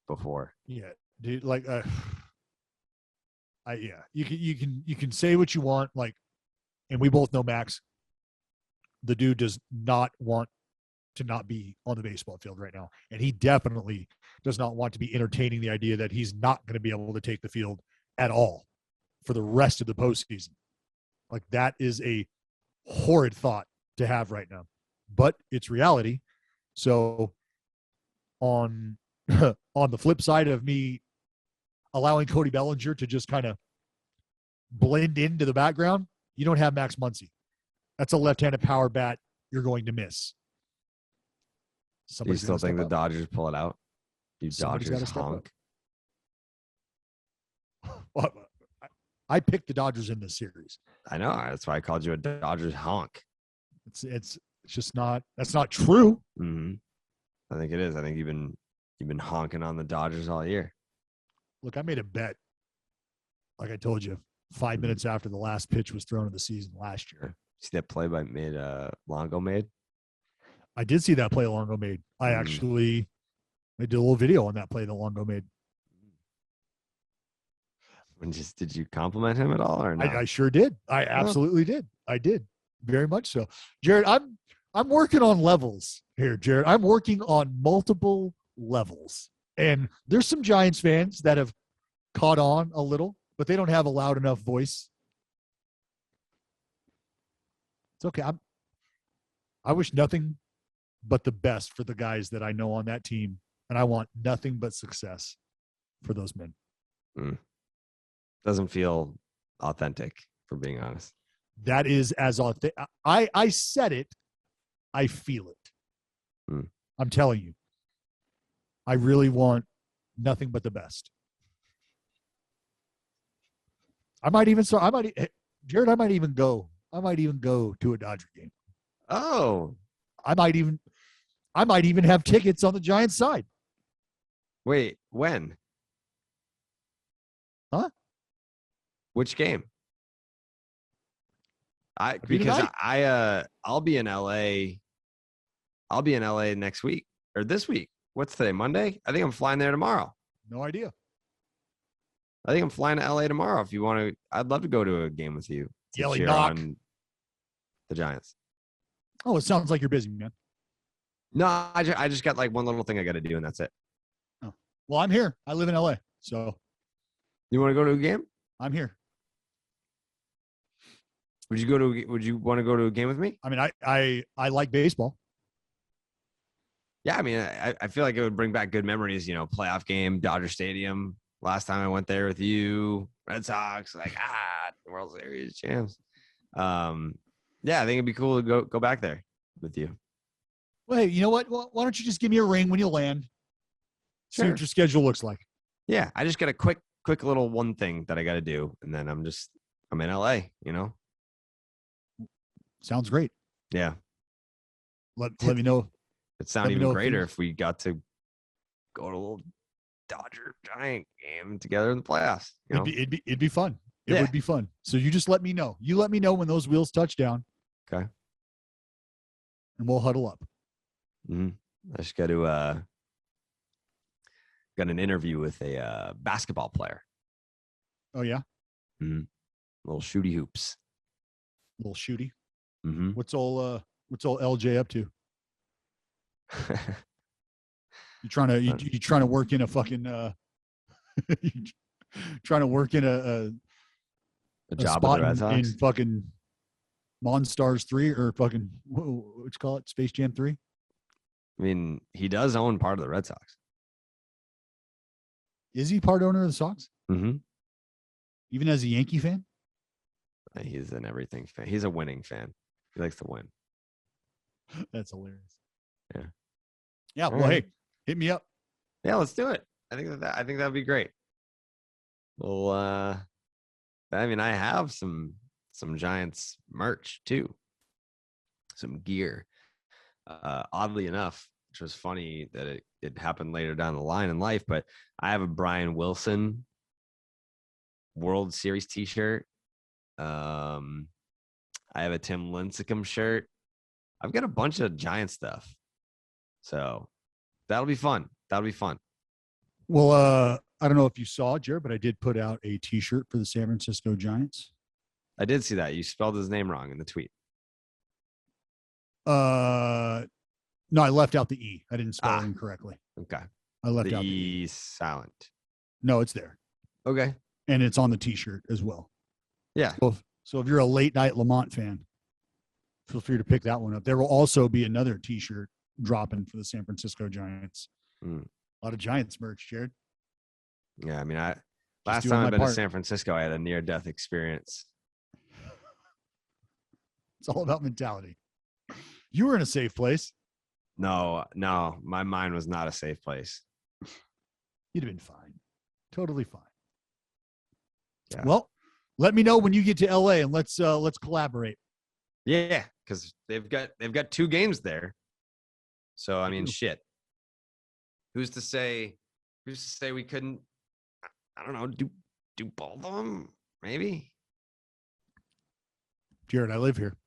before. Yeah, dude. Like, yeah. You can say what you want. Like, and we both know Max. The dude does not want to not be on the baseball field right now, and he definitely does not want to be entertaining the idea that he's not going to be able to take the field at all for the rest of the postseason. Like, that is a horrid thought to have right now, but it's reality. So on on the flip side of me allowing Cody Bellinger to just kind of blend into the background, you don't have Max Muncy. That's a left-handed power bat you're going to miss. Do you still think the Dodgers pull it out? You Dodgers honk. Well, I picked the Dodgers in this series. I know. That's why I called you a Dodgers honk. It's just not. That's not true. Mm-hmm. I think it is. I think you've been honking on the Dodgers all year. Look, I made a bet. Like I told you, 5 minutes after the last pitch was thrown of the season last year. See that play by Longo made? I did see that play Longo made. I did a little video on that play that Longo made. Did you compliment him at all or not? I sure did. I absolutely did. I did. Very much so. Jared, I'm working on levels here, Jared. I'm working on multiple levels. And there's some Giants fans that have caught on a little, but they don't have a loud enough voice. It's okay. I wish nothing but the best for the guys that I know on that team, and I want nothing but success for those men. Doesn't feel authentic, for being honest. That is as authentic. I said it. I feel it. I'm telling you. I really want nothing but the best. Jared, I might even go to a Dodger game. Oh. I might even have tickets on the Giants side. Wait, when? Huh? Which game? I'll be in LA. I'll be in LA next week or this week. What's today? Monday? I think I'm flying there tomorrow. No idea. I think I'm flying to LA tomorrow. If you want to, I'd love to go to a game with you. Yelly knock on the Giants. Oh, it sounds like you're busy, man. No, I just got like one little thing I got to do, and that's it. Oh. Well, I'm here. I live in LA, so. You want to go to a game? I'm here. Would you want to go to a game with me? I mean, I like baseball. Yeah, I mean, I feel like it would bring back good memories. You know, playoff game, Dodger Stadium. Last time I went there with you, Red Sox, like World Series champs. Yeah, I think it'd be cool to go back there with you. Well, hey, you know what? Well, why don't you just give me a ring when you land? Sure. See what your schedule looks like. Yeah, I just got a quick little one thing that I got to do, and then I'm in LA. You know. Sounds great. Yeah. Let me know. It sounded even greater if we got to go to a little Dodger Giant game together in the playoffs. You know? It'd be fun. It would be fun. So you just let me know. You let me know when those wheels touch down. Okay. And we'll huddle up. Mm-hmm. I just got an interview with a basketball player. Oh yeah. Mm-hmm. Little shooty hoops. Little shooty. Mm-hmm. What's all LJ up to? You trying to work in a fucking trying to work in a job spot at the Red Sox? in fucking Monstars 3 or fucking what you call it, Space Jam 3? I mean, he does own part of the Red Sox. Is he part owner of the Sox? Mm-hmm. Even as a Yankee fan? He's an everything fan. He's a winning fan. He likes to win. That's hilarious. Yeah. Yeah. Well, hey, hit me up. Yeah, let's do it. I think that'd be great. Well, I mean, I have some Giants merch too, some gear. Oddly enough, which was funny that it happened later down the line in life, but I have a Brian Wilson World Series T-shirt. I have a Tim Lincecum shirt. I've got a bunch of Giant stuff. So that'll be fun. Well, I don't know if you saw, Jared, but I did put out a T-shirt for the San Francisco Giants. I did see that. You spelled his name wrong in the tweet. No, I left out the E. I didn't spell it incorrectly. Okay. I left the out the E silent. No, it's there. Okay. And it's on the T-shirt as well. Yeah. So if you're a late night Lamont fan, feel free to pick that one up. There will also be another T-shirt dropping for the San Francisco Giants. A lot of Giants merch, Jared. Yeah, I mean, last time I've been to San Francisco, I had a near-death experience. It's all about mentality. You were in a safe place. No, my mind was not a safe place. You'd have been fine. Totally fine. Yeah. Well, let me know when you get to LA and let's collaborate. Yeah, because they've got 2 games there. So I mean, shit. Who's to say we couldn't? I don't know. Do both of them? Maybe. Jared, I live here.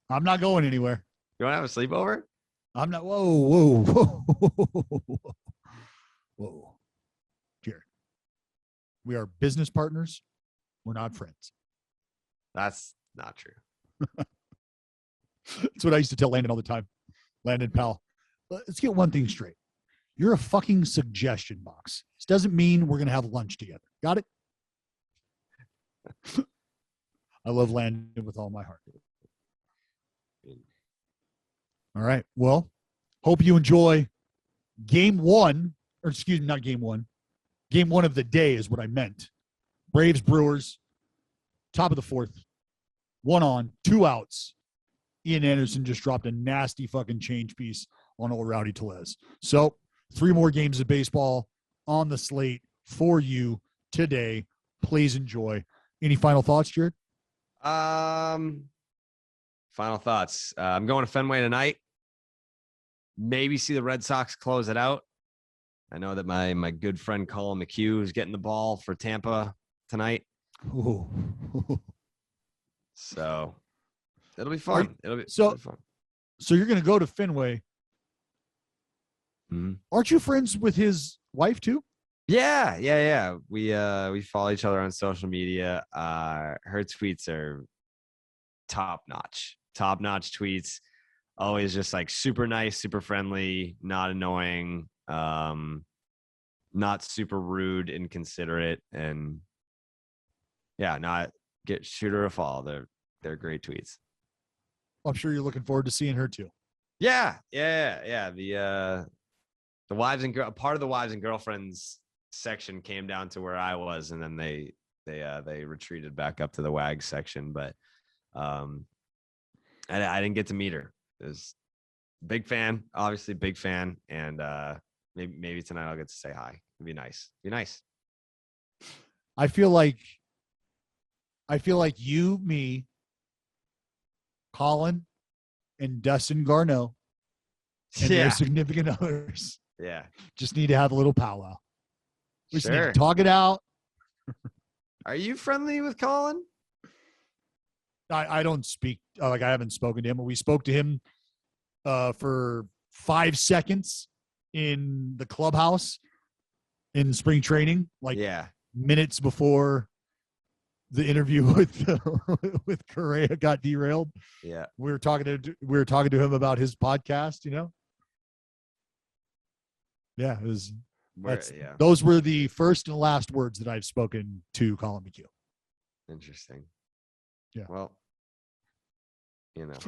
I'm not going anywhere. You want to have a sleepover? I'm not. Whoa. Jared, we are business partners. We're not friends. That's not true. That's what I used to tell Landon all the time. Landon, pal, let's get one thing straight. You're a fucking suggestion box. This doesn't mean we're going to have lunch together. Got it? I love Landon with all my heart. All right. Well, hope you enjoy game 1, or excuse me, not game 1. Game 1 of the day is what I meant. Braves, Brewers, top of the 4th. 1 on, 2 outs. Ian Anderson just dropped a nasty fucking change piece on old Rowdy Tellez. So 3 more games of baseball on the slate for you today. Please enjoy. Any final thoughts, Jared? Final thoughts. I'm going to Fenway tonight. Maybe see the Red Sox close it out. I know that my good friend Colin McHugh is getting the ball for Tampa tonight. Ooh. So it'll be fun. It'll be fun. So you're going to go to Fenway. Mm-hmm. Aren't you friends with his wife too? Yeah. We follow each other on social media. Her tweets are top notch tweets. Always just like super nice, super friendly, not annoying, not super rude, inconsiderate, and shoot her a follow. They're great tweets. I'm sure you're looking forward to seeing her too. Yeah. The wives and part of the wives and girlfriends section came down to where I was, and then they retreated back up to the WAG section. But I didn't get to meet her. It was big fan, obviously big fan, and maybe tonight I'll get to say hi. It'd be nice. I feel like you, me, Colin, and Dustin Garneau and their significant others. Yeah. Just need to have a little powwow. We just need Sure. to talk it out. Are you friendly with Colin? I don't speak, I haven't spoken to him, but we spoke to him for 5 seconds in the clubhouse in spring training, minutes before the interview with Correa got derailed. Yeah. We were talking to him about his podcast, Yeah, it was. Those were the first and last words that I've spoken to Colin McHugh. Interesting. Yeah. Well, yep.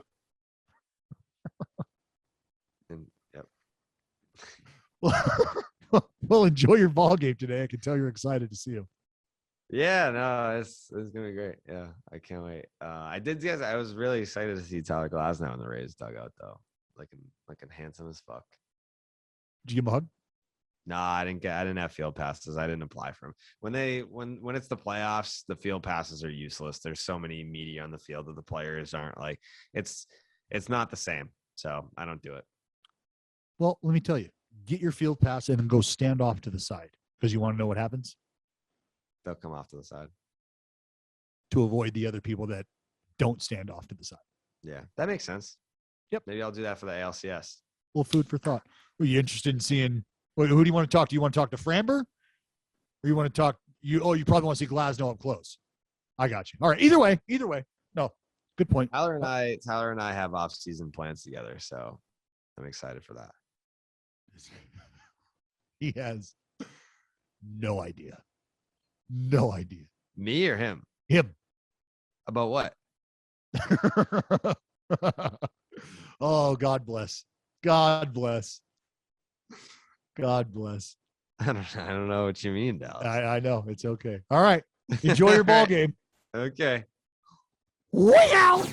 Well, enjoy your ball game today. I can tell you're excited to see him. Yeah, no, it's gonna be great. Yeah, I can't wait. I was really excited to see Tyler Glasnow in the Rays dugout though, looking handsome as fuck. Did you give him a hug? No, I didn't have field passes. I didn't apply for them. When it's the playoffs, the field passes are useless. There's so many media on the field that the players aren't it's not the same. So I don't do it. Well, let me tell you, get your field pass and then go stand off to the side. Because you want to know what happens? They'll come off to the side. To avoid the other people that don't stand off to the side. Yeah, that makes sense. Yep. Maybe I'll do that for the ALCS. Well, food for thought. Are you interested in seeing who do you want to talk to? You want to talk to Framber? Or you want to talk you probably want to see Glasnow up close. I got you. All right. Either way. No. Good point. Tyler and I have off-season plans together, so I'm excited for that. He has no idea. No idea. Me or him? Him. About what? Oh, God bless. God bless. God bless. I don't know what you mean, Dallas. I know. It's okay. All right. Enjoy your ball game. Okay. Way out.